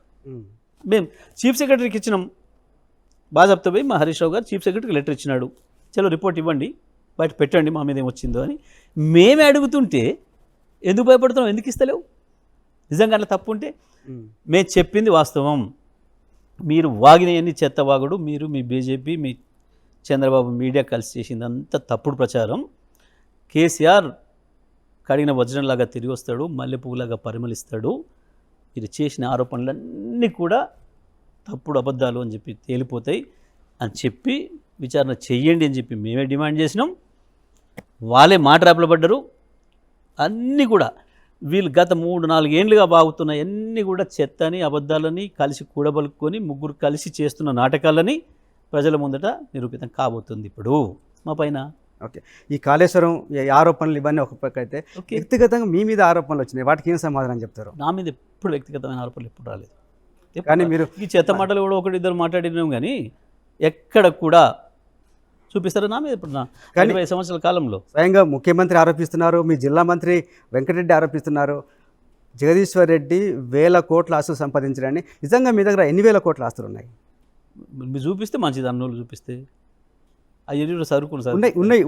మేము చీఫ్ సెక్రటరీకి ఇచ్చినాం. బాజాబ్తా పోయి మా హరీష్ రావు గారు చీఫ్ సెక్రటరీకి లెటర్ ఇచ్చినాడు. చలో రిపోర్ట్ ఇవ్వండి, బయట పెట్టండి, మా మీద ఏమొచ్చిందో అని మేమే అడుగుతుంటే ఎందుకు భయపడుతున్నాం? ఎందుకు ఇస్తలేవు? నిజంగా అట్లా తప్పు ఉంటే మేము చెప్పింది వాస్తవం. మీరు వాగినవన్నీ చెత్త వాగుడు. మీరు మీ బీజేపీ మీ చంద్రబాబు మీడియా కలిసి చేసింది అంతా తప్పుడు ప్రచారం. కేసీఆర్ కడిగిన వజ్రంలాగా తిరిగి వస్తాడు, మల్లెపువ్వులాగా పరిమళిస్తాడు. మీరు చేసిన ఆరోపణలన్నీ కూడా తప్పుడు అబద్ధాలు అని చెప్పి తేలిపోతాయి అని చెప్పి విచారణ చెయ్యండి అని చెప్పి మేమే డిమాండ్ చేసినాం. వాళ్ళే మాట రేపలబడ్డరు. అన్నీ కూడా వీళ్ళు గత 3-4 ఏళ్ళుగా బాగుతున్న అన్నీ కూడా చెత్తని అబద్ధాలని కలిసి కూడబలుకొని ముగ్గురు కలిసి చేస్తున్న నాటకాలని ప్రజల ముందట నిరూపితం కాబోతుంది ఇప్పుడు మా పైన. ఓకే, ఈ కాళేశ్వరం ఆరోపణలు ఇవన్నీ ఒక పక్క అయితే, వ్యక్తిగతంగా మీ మీద ఆరోపణలు వచ్చినాయి, వాటికి ఏం సమాధానం చెప్తారు? నా మీద ఎప్పుడు వ్యక్తిగతమైన ఆరోపణలు ఎప్పుడు రాలేదు. కానీ మీరు ఈ చెత్త మాటలు కూడా 1-2 మాట్లాడినాం కానీ ఎక్కడ కూడా చూపిస్తారా నా మీద? ఇప్పుడు నా 20 సంవత్సరాల కాలంలో స్వయంగా ముఖ్యమంత్రి ఆరోపిస్తున్నారు, మీ జిల్లా మంత్రి వెంకటరెడ్డి ఆరోపిస్తున్నారు, జగదీశ్వర్ రెడ్డి 1000 కోట్ల ఆస్తులు సంపాదించడాన్ని. నిజంగా మీ దగ్గర ఎన్ని వేల కోట్ల ఆస్తులు ఉన్నాయి? మీరు చూపిస్తే మంచిది, అన్నోళ్ళు చూపిస్తే అయ్యో సరుకులు సార్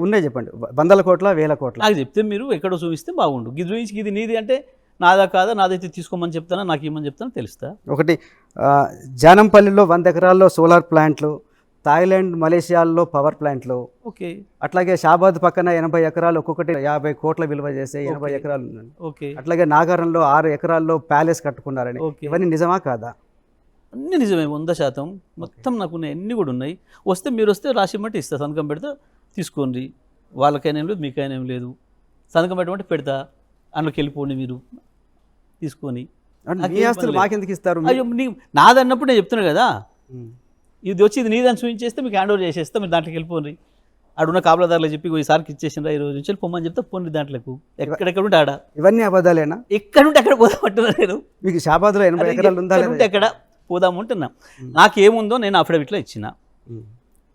ఉన్నాయి చెప్పండి. 100 కోట్ల 1000 కోట్ల నాకు చెప్తే మీరు ఎక్కడో చూపిస్తే బాగుండు. ఇది చూపించి ఇది నీది అంటే నాదా కాదా, నాదైతే తీసుకోమని చెప్తానా, నాకు ఏమని చెప్తానో తెలుస్తా. ఒకటి జానంపల్లిలో 100 ఎకరాల్లో సోలార్ ప్లాంట్లు, థాయిలాండ్ మలేషియాల్లో పవర్ ప్లాంట్లు. ఓకే. అట్లాగే షాబాద్ పక్కన 80 ఎకరాలు, ఒక్కొక్కటి 50 కోట్ల విలువ చేసే 80 ఎకరాలు ఉన్నాయి. ఓకే. అట్లాగే నాగారంలో 6 ఎకరాల్లో ప్యాలెస్ కట్టుకున్నారని. ఇవన్నీ నిజమా కాదా? అన్నీ నిజమే, 100%. మొత్తం నాకు అన్నీ కూడా ఉన్నాయి. వస్తే మీరు వస్తే రాసిమంటే ఇస్తా, సంతకం పెడతా, తీసుకోండి. వాళ్ళకైనా ఏం లేదు, మీకైనా ఏం లేదు. సంతకం పెట్టమంటే పెడతా, అందులోకి వెళ్ళిపోండి మీరు తీసుకొని. మీ ఆస్తులు మాకెందుకు ఇస్తారు? అయ్యో నాదన్నప్పుడు నేను చెప్తున్నాను కదా, ఇది వచ్చి ఇది నీదని చూపించేస్తే మీకు హ్యాండ్ ఓవర్ చేసేస్తే మీరు దాంట్లోకి వెళ్ళిపోండి. ఆడున్న కాపలాదారులు చెప్పి ఈసారికి ఇచ్చేసిండ్రా, ఈ రోజు నుంచి పొమ్మని చెప్తే పోండి దాంట్లోకి. ఎక్కడెక్కడ ఉంటే ఆడ. ఇవన్నీ అబద్ధాలేనా? ఎక్కడుంటే అక్కడ పోదామంటున్నా నేను. మీకు షాబాద్లో 80 ఎకరాలు ఉందా? ఎక్కడ పోదామంటున్నా. నాకేముందో నేను అఫిడవిట్లో ఇచ్చిన.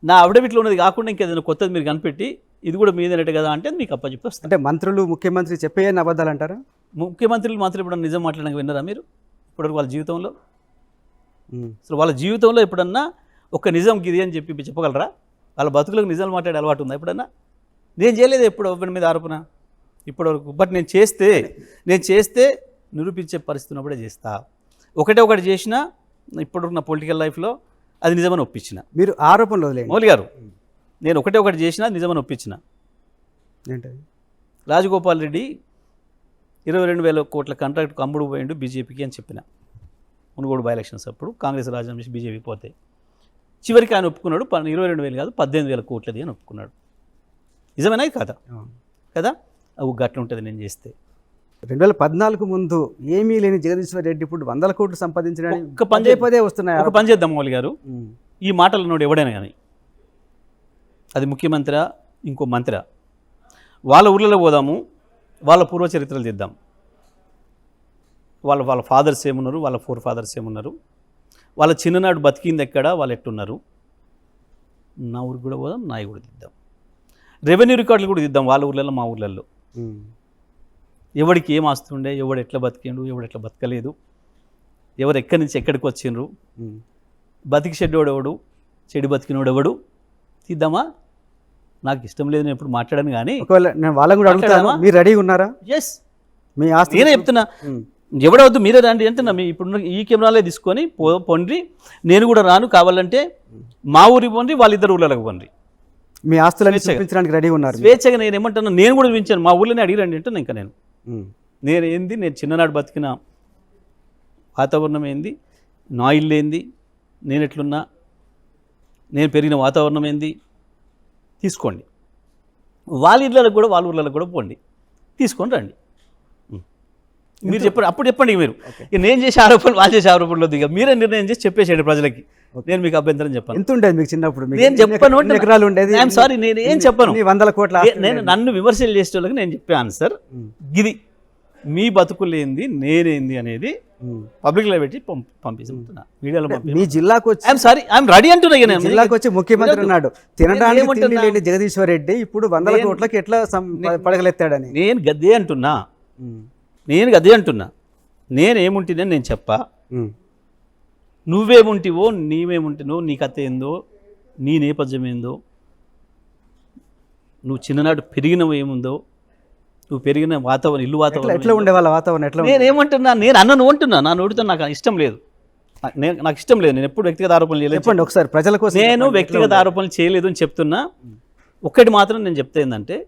నా అఫిడవిట్లో ఉన్నది కాకుండా ఇంకేదైనా కొత్తది మీరు కనిపెట్టి ఇది కూడా మీదేనట్టు కదా అంటే మీకు అప్పచెప్పి వస్తాను. అంటే మంత్రులు ముఖ్యమంత్రి చెప్పేయని అబద్ధాలు అంటారా? ముఖ్యమంత్రులు మాత్రం ఎప్పుడన్నా నిజం మాట్లాడడానికి విన్నారా మీరు? ఇప్పటివరకు వాళ్ళ జీవితంలో అసలు వాళ్ళ జీవితంలో ఎప్పుడన్నా ఒక నిజం గిది అని చెప్పి చెప్పగలరా? వాళ్ళ బతుకులకు నిజాలు మాట్లాడే అలవాటు ఉందా ఎప్పుడన్నా? నేను చేయలేదు ఎప్పుడు ఎవరి మీద ఆరోపణ ఇప్పటివరకు. బట్ నేను చేస్తే నిరూపించే పరిస్థితి ఉన్నప్పుడే చేస్తా. ఒకటి చేసినా ఇప్పుడున్న పొలిటికల్ లైఫ్లో అది నిజమని ఒప్పించిన. మీరు ఆరోపణలు వదిలేండి మౌలి గారు, నేను ఒకటి చేసినా నిజమని ఒప్పించిన. ఏంటది? రాజగోపాల్ రెడ్డి 22,000 కోట్ల కాంట్రాక్ట్ అమ్ముడు పోయిండు బీజేపీకి అని చెప్పిన. మునుగోడు బై ఎలక్షన్స్ అప్పుడు కాంగ్రెస్ రాజీనామా చేసి బీజేపీ పోతే చివరికి ఆయన ఒప్పుకున్నాడు 22,000 కాదు 18,000 కోట్లది అని ఒప్పుకున్నాడు. నిజమేనా కాదా? కదా, అవి గట్ల ఉంటుంది నేను చేస్తే. 2014 ముందు ఏమీ లేని జగదీశ్వర్ రెడ్డి ఇప్పుడు 100 కోట్లు సంపాదించడానికి ఒక పని పదే వస్తున్నాయి. ఒక పని చేద్దాం మౌలి గారు, ఈ మాటలు నోడు ఎవడైనా కానీ, అది ముఖ్యమంత్రి ఇంకో మంత్రి, వాళ్ళ ఊర్లలో పోదాము, వాళ్ళ పూర్వ చరిత్రలు తీద్దాం. వాళ్ళ ఫాదర్స్ ఏమున్నారు, వాళ్ళ ఫోర్ ఫాదర్స్ ఏమున్నారు, వాళ్ళ చిన్ననాడు బతికింది ఎక్కడ, వాళ్ళు ఎట్టున్నారు. నా ఊరికి కూడా పోదాం, నాయి కూడా తీద్దాం. రెవెన్యూ రికార్డులు కూడా తీద్దాం, వాళ్ళ ఊర్లలో మా ఊర్లలో. ఎవడికి ఏం ఆస్తుండే, ఎవడు ఎట్లా బతికిండు, ఎవడు ఎట్లా బతకలేదు, ఎవరు ఎక్కడి నుంచి ఎక్కడికి వచ్చిండ్రు, బతికి చెడ్డోడెవడు, చెడు బతికినోడెవడు తీద్దామా? నాకు ఇష్టం లేదు, నేను ఎప్పుడు మాట్లాడాను. కానీ ఒకవేళ నేను వాళ్ళని కూడా అడుగుతాను, మీరు రెడీగా ఉన్నారా? ఎస్, మీ ఆస్తి నేనే చెప్తున్నా, ఎవడవద్దు మీరే రండి అంటున్నా. మీ ఇప్పుడు ఈ కెమెరాలే తీసుకొని పొండ్రి, నేను కూడా రాను, కావాలంటే మా ఊరికి పోండి, వాళ్ళిద్దరు ఊళ్ళకి పోండి. మీ ఆస్తులని చూపించడానికి రెడీ ఉన్నారు స్వేచ్ఛగా. నేను ఏమంటున్నా, నేను కూడా చూపించాను, మా ఊళ్ళోనే అడిగిరండి అంటున్నా. ఇంకా నేను ఏంది, నేను చిన్ననాడు బతికిన వాతావరణం ఏంది, నా ఇల్లు ఏంది, నేను ఎట్లున్నా, నేను పెరిగిన వాతావరణం ఏంది తీసుకోండి. వాళ్ళ ఇళ్ళకి కూడా వాళ్ళ ఊళ్ళకి కూడా పోండి, తీసుకొని రండి. మీరు చెప్పండి, అప్పుడు చెప్పండి. మీరు నేను చేసే ఆరోపణలు వాళ్ళు చేసే ఆరోపణలు దిగా మీరే నిర్ణయం చేసి చెప్పేసేయండి ప్రజలకి. నేను మీకు అభ్యంతరం చెప్పాను. ఎంత ఉండేది మీకు చిన్నప్పుడు? నేను చెప్పను, ఎకరాలు ఉండేది. ఐఎమ్ సారీ, నేను ఏం చెప్పను. 100 కోట్ల నేను నన్ను విమర్శలు చేసే వాళ్ళకి నేను చెప్పాను సార్, ఇది మీ బతుకులేంది నేనేంది అనేది పబ్లిక్లో పెట్టి పంపిస్తున్నా, మీడియాలో పంపి. మీ జిల్లాకు వచ్చి ఐఎమ్ సారీ, ఐఎమ్ రెడీ అంటున్నా. నేను జిల్లాకు వచ్చి ముఖ్యమంత్రి ఉన్నాడు, తినడానికి తిండి లేని జగదీశ్వర్ రెడ్డి ఇప్పుడు 100 కోట్లకి ఎట్లా పడగలెత్తాడని నేను గద్దే అంటున్నా. నేనేముంటినని నేను చెప్పా, నువ్వేముంటివో నీవేముంటినో, నీ కథ ఏందో, నీ నేపథ్యం ఏందో, నువ్వు చిన్ననాడు పెరిగినవి ఏముందో, నువ్వు పెరిగిన వాతావరణం, ఇల్లు వాతావరణం ఎట్లా ఉండే వాళ్ళ వాతావరణం ఎట్లా? నేనేమంటున్నా, నేను అన్నను అంటున్నా, నా నోటితో నాకు ఇష్టం లేదు, నాకు ఇష్టం లేదు. నేను ఎప్పుడు వ్యక్తిగత ఆరోపణలు చేయలేదు. చెప్పండి ఒకసారి ప్రజల కోసం. నేను వ్యక్తిగత ఆరోపణలు చేయలేదు అని చెప్తున్నా. ఒక్కటి మాత్రం నేను చెప్తే ఏంటంటే,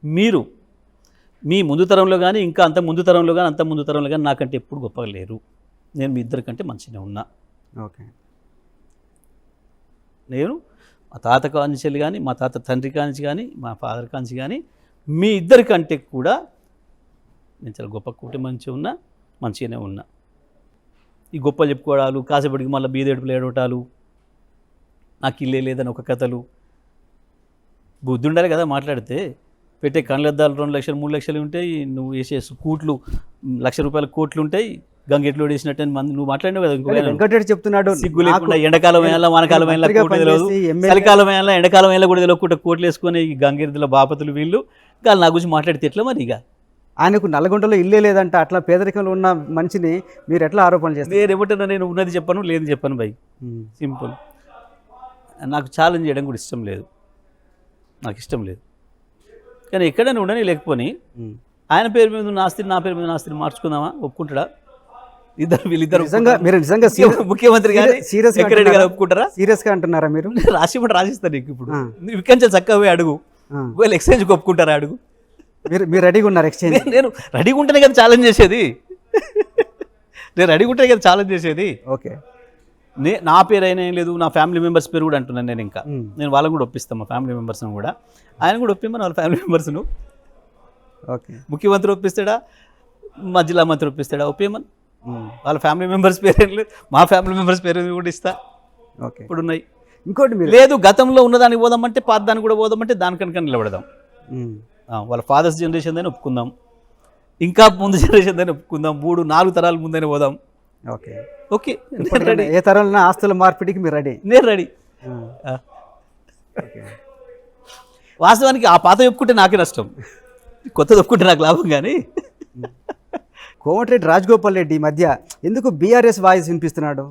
మీరు మీ ముందు తరంలో కానీ, ఇంకా అంత ముందు తరంలో కానీ నాకంటే ఎప్పుడు గొప్పగా లేరు. నేను మీ ఇద్దరికంటే మంచిగా ఉన్నా. ఓకే, నేను మా తాత కాంచెలు కానీ, మా తాత తండ్రి కాంచి కానీ, మా ఫాదర్ కాంచి కానీ, మీ ఇద్దరికంటే కూడా నేను చాలా గొప్ప కుటుంబం నుంచి ఉన్నా, మంచిగానే ఉన్నా. ఈ గొప్పలు చెప్పుకోవడాలు, కాసేపటికి మళ్ళీ బీదేడుపులు ఏడవటాలు, నాకు ఇల్లే లేదని ఒక కథలు, బుద్ధి ఉండాలి కదా మాట్లాడితే. పెట్టే కళ్ళద్దాలు 2 లక్షలు 3 లక్షలు ఉంటాయి, నువ్వు వేసే కూట్లు ₹1,00,000 కోట్లు ఉంటాయి, గంగెట్లో వేసినట్టు మంది నువ్వు మాట్లాడినావు కదా. ఇంకో వెంకటరెడ్డి చెప్తున్నాడు, సిగ్గు లేకుండా ఎండాకాలం వేయాలా వానకాలం వేయాలా తెలియదు, చలికాలం వేయాలా ఎండాకాలం వేయాలా కూడా తెలియకుండా కోట్లు వేసుకొని ఈ గంగిరెద్దుల బాపతులు వీళ్ళు వాళ్ళు నా గురించి మాట్లాడితే ఎట్లా మరి? ఇక ఆయనకు నల్లగొండలో ఇల్లే లేదంట, అట్లా పేదరికంలో ఉన్న మనిషిని మీరు ఎట్లా ఆరోపణ చేస్తారు? నేను ఏమంటున్నా, నేను ఉన్నది చెప్పను, లేదు చెప్పను భయ్, సింపుల్. నాకు ఛాలెంజ్ చేయడం కూడా ఇష్టం లేదు, నాకు ఇష్టం లేదు. కానీ ఎక్కడైనా ఉండని లేకపోని ఆయన పేరు మీద ఉన్న ఆస్తిని నా పేరు మీద ఉన్న ఆస్తిని మార్చుకుందామా? ఒప్పుకుంటాడా? వీళ్ళిద్దరు మీరు నిజంగా ముఖ్యమంత్రి గారు వెంకరెడ్డి గారు ఒప్పుకుంటారా? సీరియస్గా అంటున్నారా మీరు? రాసిపడి రాసిస్తాను నీకు. ఇప్పుడు ఇక్కడి చక్కగా పోయి అడుగు, వీళ్ళు ఎక్స్చేంజ్కి ఒప్పుకుంటారా అడుగు. మీరు రెడీగా ఉన్నారు ఎక్స్చేంజ్? నేను రెడీగా ఉంటేనే కదా ఛాలెంజ్ చేసేది, నేను రెడీగా ఉంటేనే కదా ఛాలెంజ్ చేసేది. ఓకే, నా పేరు అయినా ఏం లేదు, నా ఫ్యామిలీ మెంబర్స్ పేరు కూడా అంటున్నాను నేను. ఇంకా నేను వాళ్ళని కూడా ఒప్పిస్తాను, మా ఫ్యామిలీ మెంబర్స్ని కూడా. ఆయన కూడా ఒప్పిమని వాళ్ళ ఫ్యామిలీ మెంబర్స్ను. ఓకే, ముఖ్యమంత్రి ఒప్పిస్తాడా, మా జిల్లా మంత్రి ఒప్పిస్తాడా? ఒప్పిమని వాళ్ళ ఫ్యామిలీ మెంబర్స్ పేరు ఏం లేదు, మా ఫ్యామిలీ మెంబర్స్ పేరు కూడా ఇస్తా. ఓకే, ఇప్పుడు ఉన్నాయి. ఇంకోటి మీరు లేదు గతంలో ఉన్నదానికి పోదామంటే, పాత దానికి కూడా పోదామంటే దానికనుక నిలబడదాం. వాళ్ళ ఫాదర్స్ జనరేషన్ దాన్ని ఒప్పుకుందాం, ఇంకా ముందు జనరేషన్ దాన్ని ఒప్పుకుందాం, 3-4 తరాల ముందైనా పోదాం. ఓకే, ఓకే, ఏ తరంలో ఆస్తుల మార్పిడికి మీరు రెడీ? నేను రెడీ. వాస్తవానికి ఆ పాత ఒప్పుకుంటే నాకే నష్టం, కొత్తది ఒప్పుకుంటే నాకు లాభం. కానీ కోమటిరెడ్డి రాజగోపాల్ రెడ్డి ఈ మధ్య ఎందుకు బీఆర్ఎస్ వాయిస్ వినిపిస్తున్నాడు?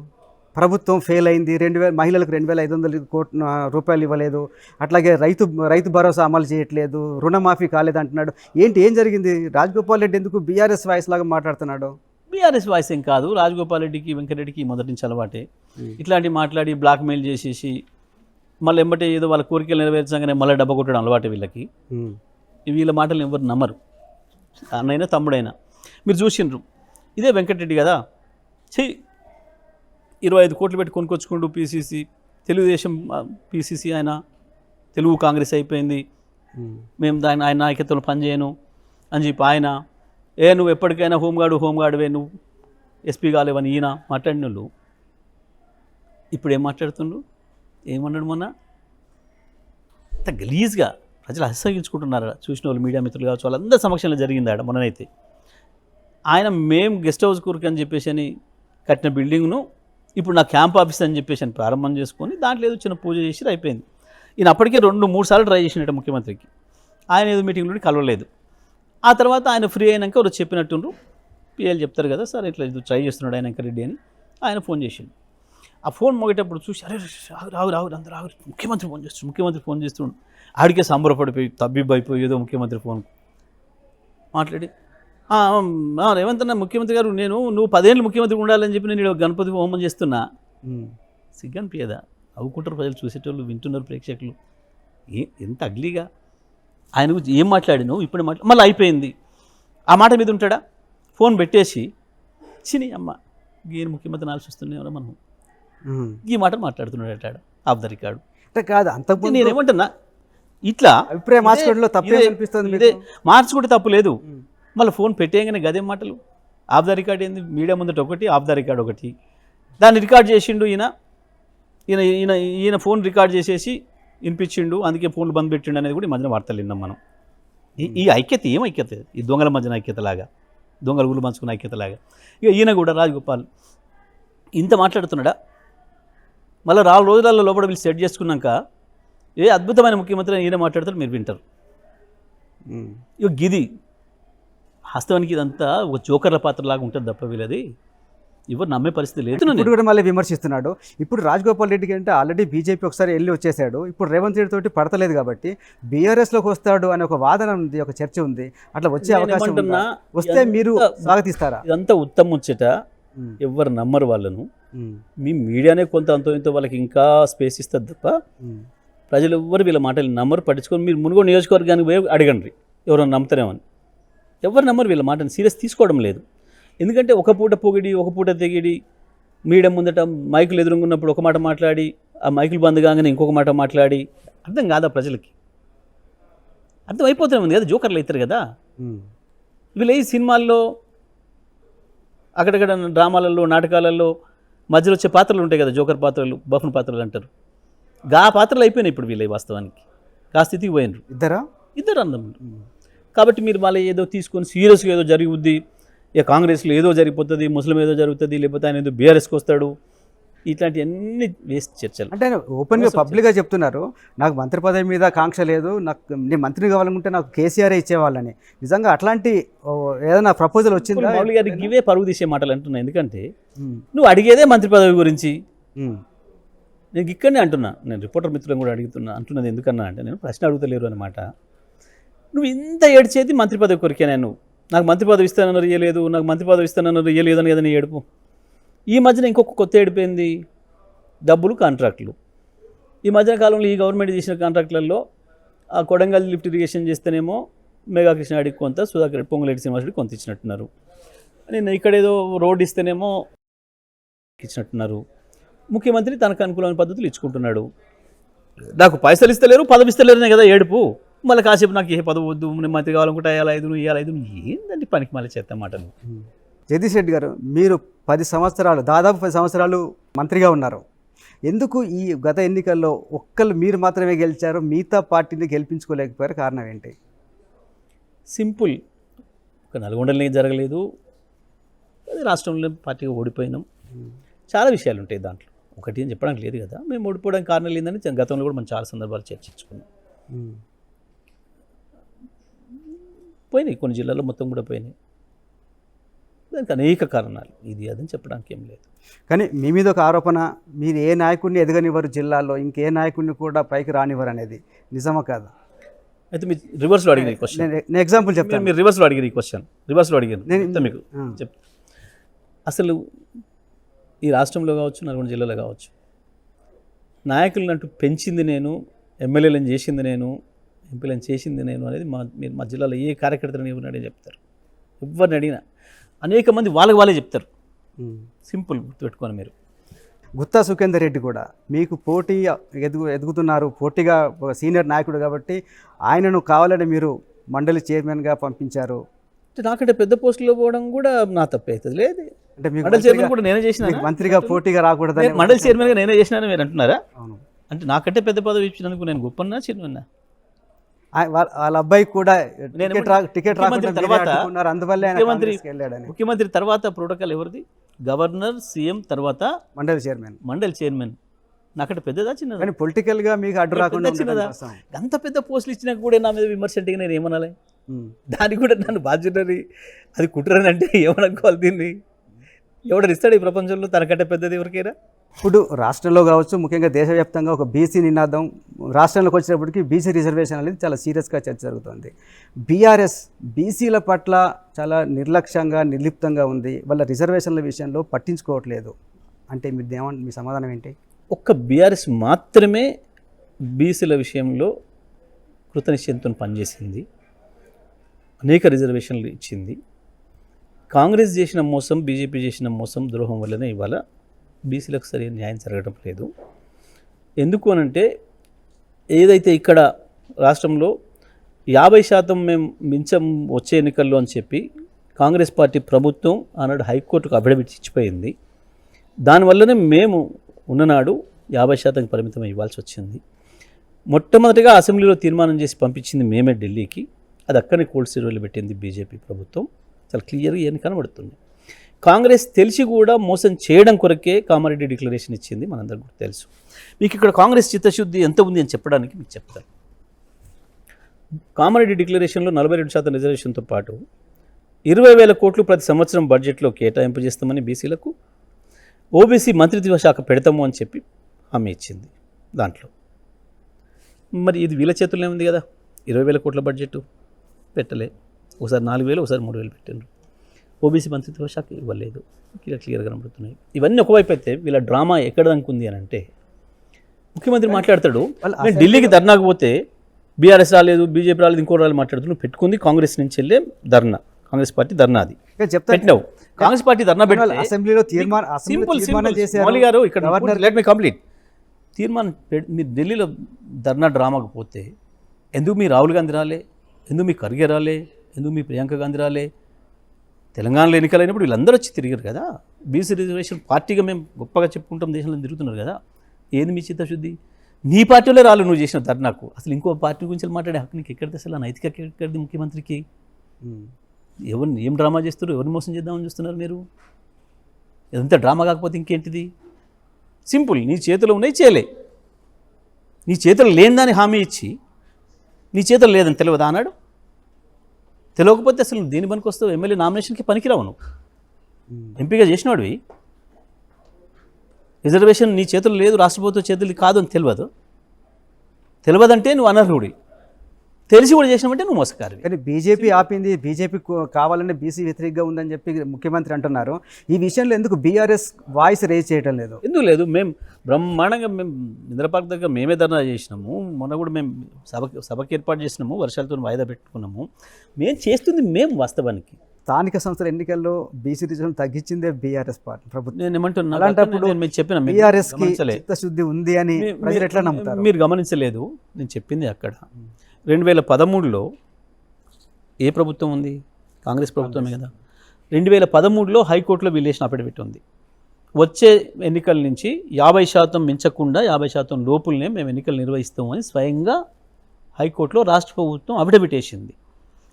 ప్రభుత్వం ఫెయిల్ అయింది, 2000 మహిళలకు 2500 కోట్ల రూపాయలు ఇవ్వలేదు, అట్లాగే రైతు భరోసా అమలు చేయట్లేదు, రుణమాఫీ కాలేదు అంటున్నాడు. ఏం జరిగింది? రాజగోపాల్ రెడ్డి ఎందుకు బీఆర్ఎస్ వాయిస్ లాగా మాట్లాడుతున్నాడు? బీఆర్ఎస్ వాయిస్ ఏం కాదు, రాజగోపాల్ రెడ్డికి వెంకటరెడ్డికి మొదటి నుంచి అలవాటే. ఇట్లాంటివి మాట్లాడి బ్లాక్మెయిల్ చేసేసి మళ్ళీ ఎంబటే ఏదో వాళ్ళ కోరికలు నెరవేర్చగానే మళ్ళీ డబ్బా కొట్టడం అలవాటు వీళ్ళకి. వీళ్ళ మాటలు ఎవరు నమ్మరు, అన్నైనా తమ్ముడైనా. మీరు చూసిండ్రు, ఇదే వెంకటరెడ్డి కదా, 25 కోట్లు పెట్టి కొనుక్కొచ్చుకుంటూ పీసీసీ, తెలుగుదేశం పీసీసీ, ఆయన తెలుగు కాంగ్రెస్ అయిపోయింది, మేము ఆయన నాయకత్వంలో పనిచేయను అని చెప్పి ఆయన, నువ్వు ఎప్పటికైనా హోంగార్డువే, నువ్వు ఎస్పీ కాలేవని ఈయన మాట్లాడిన వాళ్ళు ఇప్పుడు ఏం మాట్లాడుతుండ్రు? ఏమన్నాడు మొన్న? అంత గలీజ్గా ప్రజలు అసహించుకుంటున్నారు. చూసిన వాళ్ళు మీడియా మిత్రులు కావచ్చు, వాళ్ళందరి సమక్షంలో జరిగింది ఆడ మొన్ననైతే. ఆయన మేము గెస్ట్ హౌస్ కూరకి అని చెప్పేసి అని కట్టిన బిల్డింగ్ను ఇప్పుడు నా క్యాంప్ ఆఫీస్ అని చెప్పేసి అని ప్రారంభం చేసుకొని దాంట్లో ఏదో చిన్న పూజ చేసి అయిపోయింది. ఈయన అప్పటికే 2-3 సార్లు ట్రై చేసినట్టు ముఖ్యమంత్రికి, ఆయన ఏదో మీటింగ్లో కలవలేదు. ఆ తర్వాత ఆయన ఫ్రీ అయినాక ఎవరు చెప్పినట్టుండ్రు, పిఎల్ చెప్తారు కదా, సార్ ఇట్లా ఇది ట్రై చేస్తున్నాడు ఆయన వెంకరెడ్డి అని. ఆయన ఫోన్ చేసిండు. ఆ ఫోన్ మోగేటప్పుడు చూసి, అరే రావు అందరూ రావు, ముఖ్యమంత్రి ఫోన్ చేస్తుండు. ఆడికే సంబరపడిపోయి తబ్బిబ్బైపోయి ఏదో ముఖ్యమంత్రి ఫోన్ మాట్లాడి, రేవంత్ అన్న ముఖ్యమంత్రి గారు, నువ్వు 10 ఏళ్ళు ముఖ్యమంత్రి ఉండాలని చెప్పి నేను గణపతి హోమం చేస్తున్నా. సిగ్గనిపించదా? అవుకుంటారు ప్రజలు, చూసేటోళ్ళు, వింటున్నారు ప్రేక్షకులు. ఎంత అగ్లీగా ఆయన గురించి ఏం మాట్లాడినావు ఇప్పుడు మళ్ళీ అయిపోయింది. ఆ మాట మీద ఉంటాడా? ఫోన్ పెట్టేసి చిని అమ్మ ఈయన ముఖ్యమంత్రి నాల్సి వస్తున్నాయి మనం ఈ మాట మాట్లాడుతున్నాడు ఆఫ్ ద రికార్డు. కాదు, అంతకుముందు నేనేమంటున్నా, ఇట్లా అభిప్రాయం మార్చుకోవడంలో తప్పే అనిపిస్తుంది. ఇదే మార్చుకుంటే తప్పు లేదు, మళ్ళీ ఫోన్ పెట్టేయగానే గదేం మాటలు. ఆఫ్ ద రికార్డ్ ఏంది? మీడియా ముందట ఒకటి, ఆఫ్ ద రికార్డ్ ఒకటి. దాన్ని రికార్డ్ చేసిండు ఈయన ఫోన్ రికార్డ్ చేసేసి వినిపించిండు, అందుకే ఫోన్లు బంద్ పెట్టిండు అనేది కూడా ఈ మధ్యన వార్తలు విన్నాం మనం. ఈ ఐక్యత ఏం ఐక్యత? ఈ దొంగల మధ్యన ఐక్యతలాగా, దొంగల ఊళ్ళు పంచుకున్న ఐక్యతలాగా. ఇక ఈయన కూడా రాజగోపాల్ ఇంత మాట్లాడుతున్నాడా? మళ్ళీ 4 రోజులలో లోపల వీళ్ళు సెట్ చేసుకున్నాక అద్భుతమైన ముఖ్యమంత్రి ఈయన మాట్లాడతారు, మీరు వింటారు. ఇక గిది వాస్తవానికి ఇదంతా ఒక జోకర్ల పాత్రలాగా ఉంటుంది తప్ప వీళ్ళది ఎవరు నమ్మే పరిస్థితి లేదు. ఇప్పుడు కూడా మళ్ళీ విమర్శిస్తున్నాడు. ఇప్పుడు రాజగోపాల్ రెడ్డికి అంటే ఆల్రెడీ బీజేపీ ఒకసారి వెళ్ళి వచ్చేసాడు, ఇప్పుడు రేవంత్ రెడ్డి తోటి పడతలేదు కాబట్టి బీఆర్ఎస్లోకి వస్తాడు అనే ఒక వాదన ఉంది, ఒక చర్చ ఉంది. అట్లా వచ్చే అవకాశం వస్తే మీరు స్వాగతిస్తారా? ఇదంతా ఉత్తమ ముచ్చట, ఎవరు నమ్మరు వాళ్ళను. మీ మీడియానే కొంత అంతో ఇంతో వాళ్ళకి ఇంకా స్పేస్ ఇస్తుంది తప్ప ప్రజలు ఎవ్వరు వీళ్ళ మాటలు నమ్మరు, పట్టించుకొని. మీరు మునుగోడు నియోజకవర్గానికి పోయి అడగండి, ఎవరైనా నమ్ముతారేమని. ఎవరు నమ్మరు, వీళ్ళ మాటను సీరియస్ తీసుకోవడం లేదు. ఎందుకంటే ఒక పూట పొగిడి, ఒక పూట తెగిడి, మీడియా ముందట మైకులు ఎదురుగున్నప్పుడు ఒక మాట మాట్లాడి, ఆ మైకులు బంద్ కాగానే ఇంకొక మాట మాట్లాడి, అర్థం కాదా ప్రజలకి? అర్థం అయిపోతూనే ఉంది కదా, జోకర్లు అవుతారు కదా వీళ్ళు. ఈ సినిమాల్లో అక్కడక్కడ డ్రామాలలో, నాటకాలలో మధ్యలో వచ్చే పాత్రలు ఉంటాయి కదా, జోకర్ పాత్రలు, బఫన్ పాత్రలు అంటారు. గా పాత్రలు అయిపోయినాయి ఇప్పుడు వీళ్ళ వాస్తవానికి. ఆ స్థితికి పోయినరు ఇద్దరు అందములు. కాబట్టి మీరు మళ్ళీ ఏదో తీసుకొని సీరియస్గా ఏదో జరిగిద్ది, ఇక కాంగ్రెస్లో ఏదో జరిగిపోతుంది, ముస్లిం ఏదో జరుగుతుంది, లేకపోతే ఆయన ఏదో బీఆర్ఎస్కి వస్తాడు, ఇట్లాంటివన్నీ వేస్ట్ చర్చలు. అంటే ఆయన ఓపెన్గా పబ్లిక్గా చెప్తున్నారు, నాకు మంత్రి పదవి మీద కాంక్ష లేదు, నేను మంత్రిని కావాలనుకుంటే నాకు కేసీఆర్ ఇచ్చేవాళ్ళని. నిజంగా అట్లాంటి ఏదైనా ప్రపోజల్ వచ్చిందా? మౌలి గారికి ఇవే పరుగు తీసే మాటలు అంటున్నా. ఎందుకంటే నువ్వు అడిగేదే మంత్రి పదవి గురించి. నేను ఇక్కడనే అంటున్నా, నేను రిపోర్టర్ మిత్రులను కూడా అంటున్నది ఎందుకన్నా అంటే, నేను ప్రశ్న అడుగుతలేరు అనమాట. నువ్వు ఇంత ఏడ్చేది మంత్రి పదవి కొరికే, నేను నాకు మంత్రి పదవి ఇస్తానన్నారు ఇయ్యలేదు, నాకు మంత్రి పదవి ఇస్తానన్నారు ఇయ్యలేదు అని కదా నీ ఏడుపు. ఈ మధ్యన ఇంకొక కొత్త ఏడిపోయింది, డబ్బులు, కాంట్రాక్టులు. ఈ మధ్యన కాలంలో ఈ గవర్నమెంట్ చేసిన కాంట్రాక్టులలో ఆ కొడంగల్ లిఫ్ట్ ఇరిగేషన్ చేస్తేనేమో మెగా కృష్ణాడికి కొంత, సుధాకర్ పొంగులేటి శ్రీనివాసుడికి కొంత ఇచ్చినట్టున్నారు. నేను ఇక్కడేదో రోడ్డు ఇస్తేనేమో ఇచ్చినట్టున్నారు. ముఖ్యమంత్రి తనకు అనుకూలమైన పద్ధతులు ఇచ్చుకుంటున్నాడు. నాకు పైసలు ఇస్తలేరు, పదవి ఇస్తలేరునే కదా ఏడుపు. మళ్ళీ కాసేపు నాకు ఏ పదవి వద్దు, నేను మంత్రి కావాలనుకుంటే ఇవ్వాలి ఏందండి పనికి మళ్ళీ చేస్తా మాటలు. జగదీష్ రెడ్డి గారు, మీరు 10 సంవత్సరాలు, దాదాపు 10 సంవత్సరాలు మంత్రిగా ఉన్నారు. ఎందుకు ఈ గత ఎన్నికల్లో ఒక్కళ్ళు మీరు మాత్రమే గెలిచారు, మిగతా పార్టీని గెలిపించుకోలేకపోయారు? కారణం ఏంటి? సింపుల్, ఒక నల్గొండలనే జరగలేదు, అది రాష్ట్రంలో పార్టీగా ఓడిపోయినాం. చాలా విషయాలు ఉంటాయి దాంట్లో, ఒకటి అని చెప్పడానికి లేదు కదా. మేము ఓడిపోవడానికి కారణం లేదని గతంలో కూడా మనం చాలా సందర్భాలు చర్చించుకున్నాం. పోయినాయి, కొన్ని జిల్లాల్లో మొత్తం కూడా పోయినాయి. దానికి అనేక కారణాలు, ఇది అదని చెప్పడానికి ఏం లేదు. కానీ మీ మీద ఒక ఆరోపణ, మీరు ఏ నాయకుడిని ఎదగనివ్వరు జిల్లాలో, ఇంకే నాయకుడిని కూడా పైకి రానివ్వరు అనేది నిజమా కాదు? అయితే మీరు రివర్స్లో అడిగిన ఈ క్వశ్చన్, నేను ఎగ్జాంపుల్ చెప్తాను. మీరు రివర్స్లో అడిగిన ఈ క్వశ్చన్, రివర్స్లో అడిగాను చెప్తా మీకు. అసలు ఈ రాష్ట్రంలో కావచ్చు, నల్గొండ జిల్లాలో కావచ్చు, నాయకులను అంటూ పెంచింది నేను, ఎమ్మెల్యేలను చేసింది నేను, ఎంపీలను చేసింది నేను అనేది మీరు మా జిల్లాలో ఏ కార్యకర్తలను ఎవరిని అడిగి చెప్తారు. ఎవరిని అడిగినా అనేక మంది వాళ్ళే చెప్తారు. సింపుల్ గుర్తుపెట్టుకోండి మీరు. గుత్తా సుఖేందర్ రెడ్డి కూడా మీకు పోటీ ఎదుగుతున్నారు, పోటీగా ఒక సీనియర్ నాయకుడు కాబట్టి ఆయనను కావాలని మీరు మండలి చైర్మన్గా పంపించారు. నాకంటే పెద్ద పోస్టులో పోవడం కూడా నా తప్పే అవుతుంది లేదు. అంటే మీకు మండలి చైర్మన్ కూడా నేనే చేసిన, మంత్రిగా పోటీగా రాకూడదని మండలి చైర్మన్గా నేనే చేసినా మీరు అంటున్నారా? అవును. అంటే నాకంటే పెద్ద పదవి ఇచ్చినందుకు నేను గొప్పన్నా చిన్నన్నా? వాళ్ళ అబ్బాయి కూడా టికెట్ తర్వాత అందువల్లే ముఖ్యమంత్రి తర్వాత ప్రోటోకాల్ ఎవరిది? గవర్నర్, సీఎం తర్వాత మండలి చైర్మన్. నాకంటే పెద్దదా చిన్నదా? కానీ పొలిటికల్గా మీకు అడ్డు రాకుండా చిన్నదా? అంత పెద్ద పోస్టులు ఇచ్చినా కూడా నా మీద విమర్శ అంటే నేను ఏమనాలి? దానికి కూడా నన్ను బాధ్యతని, అది కుట్రని అంటే ఏమనుకోవాలి? దీన్ని ఎవడని ఇస్తాడు ఈ ప్రపంచంలో తనకంటే పెద్దది ఎవరికైనా? ఇప్పుడు రాష్ట్రంలో కావచ్చు, ముఖ్యంగా దేశవ్యాప్తంగా ఒక బీసీ నినాదం రాష్ట్రంలోకి వచ్చినప్పటికీ బీసీ రిజర్వేషన్ అనేది చాలా సీరియస్గా చర్చ జరుగుతుంది. బీఆర్ఎస్ బీసీల పట్ల చాలా నిర్లక్ష్యంగా, నిర్లిప్తంగా ఉంది. వాళ్ళ రిజర్వేషన్ల విషయంలో పట్టించుకోవట్లేదు అంటే మీ సమాధానం ఏంటి? ఒక్క బీఆర్ఎస్ మాత్రమే బీసీల విషయంలో కృతనిశ్చయంతో పనిచేసింది, అనేక రిజర్వేషన్లు ఇచ్చింది. కాంగ్రెస్ చేసిన మోసం, బీజేపీ చేసిన మోసం, ద్రోహం వల్లనే ఇవాళ బీసీలకు సరైన న్యాయం జరగడం లేదు. ఎందుకు అనంటే ఏదైతే ఇక్కడ రాష్ట్రంలో 50% మేము మించం వచ్చే ఎన్నికల్లో అని చెప్పి కాంగ్రెస్ పార్టీ ప్రభుత్వం ఆనాడు హైకోర్టుకు అఫిడవిట్ ఇచ్చిపోయింది. దానివల్లనే మేము ఉన్ననాడు 50% పరిమితం ఇవ్వాల్సి వచ్చింది. మొట్టమొదటిగా అసెంబ్లీలో తీర్మానం చేసి పంపించింది మేమే ఢిల్లీకి, అది అక్కడనే కోల్డ్ స్టోరేజ్లో పెట్టింది బీజేపీ ప్రభుత్వం. చాలా క్లియర్గా ఏం కనబడుతుంది. కాంగ్రెస్ తెలిసి కూడా మోసం చేయడం కొరకే కామారెడ్డి డిక్లరేషన్ ఇచ్చింది, మనందరికీ కూడా తెలుసు. మీకు ఇక్కడ కాంగ్రెస్ చిత్తశుద్ధి ఎంత ఉంది అని చెప్పడానికి మీకు చెప్తాను. కామారెడ్డి డిక్లరేషన్లో 42% రిజర్వేషన్తో పాటు 20,000 కోట్లు ప్రతి సంవత్సరం బడ్జెట్లో కేటాయింపు చేస్తామని బీసీలకు, ఓబీసీ మంత్రిత్వ శాఖ పెడతాము అని చెప్పి హామీ ఇచ్చింది. దాంట్లో మరి ఇది వీళ్ళ చేతుల్లోనే ఉంది కదా. 20,000 కోట్ల బడ్జెట్ పెట్టలే, ఒకసారి 4,000, ఒకసారి 3,000 పెట్టిండ్రు. ఓబీసీ మంత్రిత్వ శాఖ ఇవ్వలేదు. క్లియర్గా కనబడుతున్నాయి. ఇవన్నీ ఒకవైపు అయితే వీళ్ళ డ్రామా ఎక్కడ అనుకుంది అని అంటే, ముఖ్యమంత్రి మాట్లాడతాడు నేను ఢిల్లీకి ధర్నాకు పోతే బీఆర్ఎస్ రాలేదు, బీజేపీ రాలేదు, ఇంకో రాళ్ళు మాట్లాడుతున్నాడు. పెట్టుకుంది కాంగ్రెస్ నుంచి వెళ్ళే ధర్నా, కాంగ్రెస్ పార్టీ ధర్నా. అది పెట్టినావు, కాంగ్రెస్ పార్టీ ధర్నా పెట్టి అసెంబ్లీలో మౌలి గారు ఇక్కడ లెట్ మీ కంప్లీట్ తీర్మానం. మీరు ఢిల్లీలో ధర్నా డ్రామాకు పోతే ఎందుకు మీ రాహుల్ గాంధీ రాలే, ఎందుకు మీ ఖర్గే రాలే, ఎందుకు మీ ప్రియాంక గాంధీ రాలే? తెలంగాణలో ఎన్నికలైనప్పుడు వీళ్ళందరూ వచ్చి తిరిగారు కదా. బీసీ రిజర్వేషన్ పార్టీగా మేము గొప్పగా చెప్పుకుంటాం, దేశంలో తిరుగుతున్నారు కదా. ఏంది మీ చిత్తశుద్ధి? నీ పార్టీలో రాళ్ళు నువ్వు చేసిన ధర్నాకు, అసలు ఇంకో పార్టీ గురించి మాట్లాడే హక్కు నీకు ఎక్కడిది? అసలు నైతిక ఎక్కడిది ముఖ్యమంత్రికి? ఎవరిని ఏం డ్రామా చేస్తారు, ఎవరిని మోసం చేద్దామని చూస్తున్నారు మీరు? ఇదంతా డ్రామా కాకపోతే ఇంకేంటిది? సింపుల్, నీ చేతిలో ఉన్నాయి చేయలే, నీ చేతిలో లేనిదాన్ని హామీ ఇచ్చి నీ చేతిలో లేదని తెలియదా అన్నాడు. తెలియకపోతే అసలు దేని పనికి వస్తావు? ఎమ్మెల్యే నామినేషన్కి పనికిరావు. నువ్వు ఎంపీగా చేసినవాడివి, రిజర్వేషన్ నీ చేతులు లేదు, రాష్ట్ర ప్రభుత్వం చేతులు కాదు అని తెలియదంటే నువ్వు అనర్హుడి. తెలిసి కూడా చేసినామంటే నువ్వు మోసకారివి. కానీ బీజేపీ ఆపింది, బీజేపీ కావాలనే బీసీ వ్యతిరేకంగా ఉందని చెప్పి ముఖ్యమంత్రి అంటున్నారు. ఈ విషయంలో ఎందుకు బీఆర్ఎస్ వాయిస్ రేజ్ చేయడం లేదు? ఎందుకు లేదు? మేము బ్రహ్మాండంగా మేము ఇంద్రపార్క్ దగ్గర మేమే ధర్నా చేసినాము. మొన్న కూడా మేము సభకి ఏర్పాటు చేసినాము, వర్షాలతో వాయిదా పెట్టుకున్నాము. మేము చేస్తుంది మేము వాస్తవానికి. స్థానిక సంస్థల ఎన్నికల్లో బీసీ రిజర్వేషన్ తగ్గించిందే బీఆర్ఎస్ పార్టీ ప్రభుత్వం. నేను ఏమంటున్నా, అలాంటప్పుడు నేను చెప్పిన బీఆర్ఎస్ చిత్తశుద్ధి ఉంది అని ప్రజలు ఎట్లా నమ్ముతారు? మీరు గమనించలేదు, నేను చెప్పింది అక్కడ 2013లో ఏ ప్రభుత్వం ఉంది? కాంగ్రెస్ ప్రభుత్వమే కదా. 2013లో హైకోర్టులో వీలేషన్ అఫిడవిట్ ఉంది. వచ్చే ఎన్నికల నుంచి 50% మించకుండా 50% లోపులనే మేము ఎన్నికలు నిర్వహిస్తామని స్వయంగా హైకోర్టులో రాష్ట్ర ప్రభుత్వం అఫిడవిట్ వేసింది.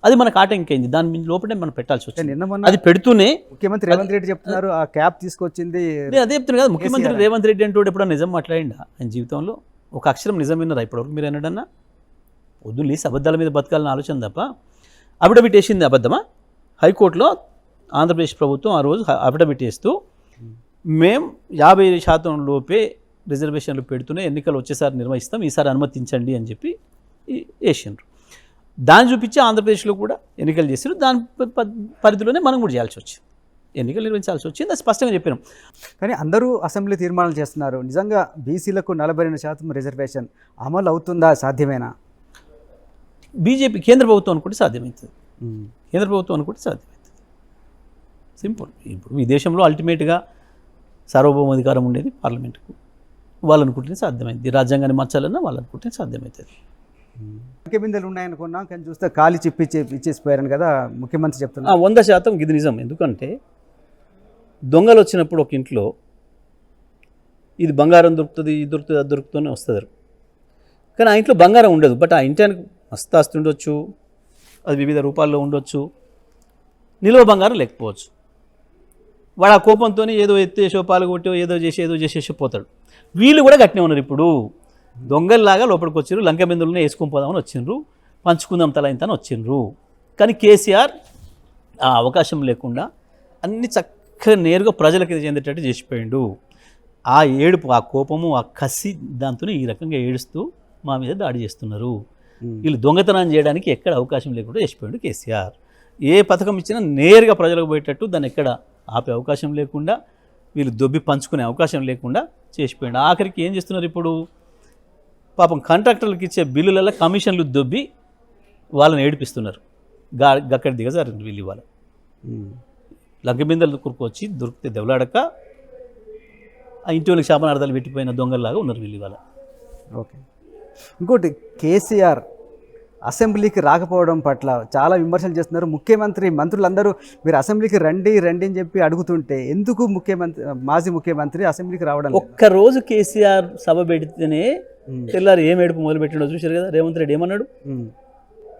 అది మనకు ఆటంకైంది, దాని లోపలే మనం పెట్టాల్సి వచ్చింది. అది పెడుతూనే ముఖ్యమంత్రి రేవంత్ రెడ్డి చెప్తున్నారు ఆ క్యాప్ తీసుకొచ్చింది. నేను అదే చెప్తున్నాను కదా, ముఖ్యమంత్రి రేవంత్ రెడ్డి అంటే ఎప్పుడన్నా నిజం మాట్లాడిండా? ఆయన జీవితంలో ఒక అక్షరం నిజం విన్నారా ఇప్పటివరకు మీరు అన్నాడన్నా? వద్దులేసి అబద్ధాల మీద బతకాలని ఆలోచన తప్ప అఫిడవిట్ వేసింది అబద్ధమా? హైకోర్టులో ఆంధ్రప్రదేశ్ ప్రభుత్వం ఆ రోజు అఫిడవిట్ చేస్తూ మేము 50% లోపే రిజర్వేషన్లు పెడుతూనే ఎన్నికలు వచ్చేసారి నిర్వహిస్తాం, ఈసారి అనుమతించండి అని చెప్పి వేసిండ్రు. దాన్ని చూపించి ఆంధ్రప్రదేశ్లో కూడా ఎన్నికలు చేసారు. దాని పరిధిలోనే మనం కూడా చేయాల్సి వచ్చింది, ఎన్నికలు నిర్వహించాల్సి వచ్చింది. అది స్పష్టంగా చెప్పినాం. కానీ అందరూ అసెంబ్లీ తీర్మానాలు చేస్తున్నారు. నిజంగా బీసీలకు 42% రిజర్వేషన్ అమలు అవుతుందా, సాధ్యమేనా? బీజేపీ కేంద్ర ప్రభుత్వం అనుకుంటే సాధ్యమవుతుంది, కేంద్ర ప్రభుత్వం అనుకుంటే సాధ్యమవుతుంది. సింపుల్. ఇప్పుడు ఈ దేశంలో అల్టిమేట్గా సార్వభౌమాధికారం ఉండేది పార్లమెంటుకు. వాళ్ళు అనుకుంటేనే సాధ్యమైంది. రాజ్యాంగాన్ని మార్చాలన్నా వాళ్ళు అనుకుంటేనే సాధ్యమవుతుంది. బిందెలు ఉన్నాయనుకున్నాం, కానీ చూస్తే ఖాళీ ఇచ్చేసిపోయారని కదా ముఖ్యమంత్రి చెప్తున్నారు. 100% ఇది నిజం. ఎందుకంటే దొంగలు వచ్చినప్పుడు ఒక ఇంట్లో ఇది బంగారం దొరుకుతుంది, ఇది దొరుకుతుంది, అది దొరుకుతూనే వస్తుంది. కానీ ఆ ఇంట్లో బంగారం ఉండదు. బట్ ఆ ఇంటానికి మస్తు ఆస్తి ఉండొచ్చు, అది వివిధ రూపాల్లో ఉండొచ్చు, నిల్వ బంగారం లేకపోవచ్చు. వాడు ఆ కోపంతో ఏదో ఎత్తేసో పాల్గొట్టో ఏదో చేసేసో పోతాడు. వీళ్ళు కూడా గట్టినే ఉన్నారు. ఇప్పుడు దొంగల్లాగా లోపలికి వచ్చిర్రు, లంక బిందులను వేసుకొని పోదామని వచ్చిండ్రు, పంచుకుందాం తల ఇంత అని వచ్చిండ్రు. కానీ కేసీఆర్ ఆ అవకాశం లేకుండా అన్ని చక్కగా నేరుగా ప్రజలకి చెందేటట్టు చేసిపోయిండు. ఆ ఏడుపు, ఆ కోపము, ఆ కసి దాంతో ఈ రకంగా ఏడుస్తూ మా మీద దాడి చేస్తున్నారు. వీళ్ళు దొంగతనం చేయడానికి ఎక్కడ అవకాశం లేకుండా చేసిపోయిండు కేసీఆర్. ఏ పథకం ఇచ్చినా నేరుగా ప్రజలకు పోయేటట్టు దాన్ని ఎక్కడ ఆపే అవకాశం లేకుండా, వీళ్ళు దొబ్బి పంచుకునే అవకాశం లేకుండా చేసిపోయిండు. ఆఖరికి ఏం చేస్తున్నారు ఇప్పుడు, పాపం కాంట్రాక్టర్లకు ఇచ్చే బిల్లులలో కమిషన్లు దొబ్బి వాళ్ళని ఏడిపిస్తున్నారు. గక్కడి దిగజారు వీళ్ళు. ఇవాళ లంక బిందెలు కురుకొచ్చి దొరికితే దెవలాడక ఆ ఇంటి వాళ్ళకి శాపనార్థాలు పెట్టిపోయిన దొంగల్లాగా ఉన్నారు వీళ్ళు ఇవాళ. ఓకే. ఇంకోటి, కేసీఆర్ అసెంబ్లీకి రాకపోవడం పట్ల చాలా విమర్శలు చేస్తున్నారు. మంత్రులందరూ మీరు అసెంబ్లీకి రండి అని చెప్పి అడుగుతుంటే ఎందుకు మాజీ ముఖ్యమంత్రి అసెంబ్లీకి రావడం? ఒక్కరోజు కేసీఆర్ సభ పెడితేనే తెల్లారు ఏం ఏడుపు మొదలు పెట్టిండో చూశారు కదా. రేవంత్ రెడ్డి ఏమన్నాడు,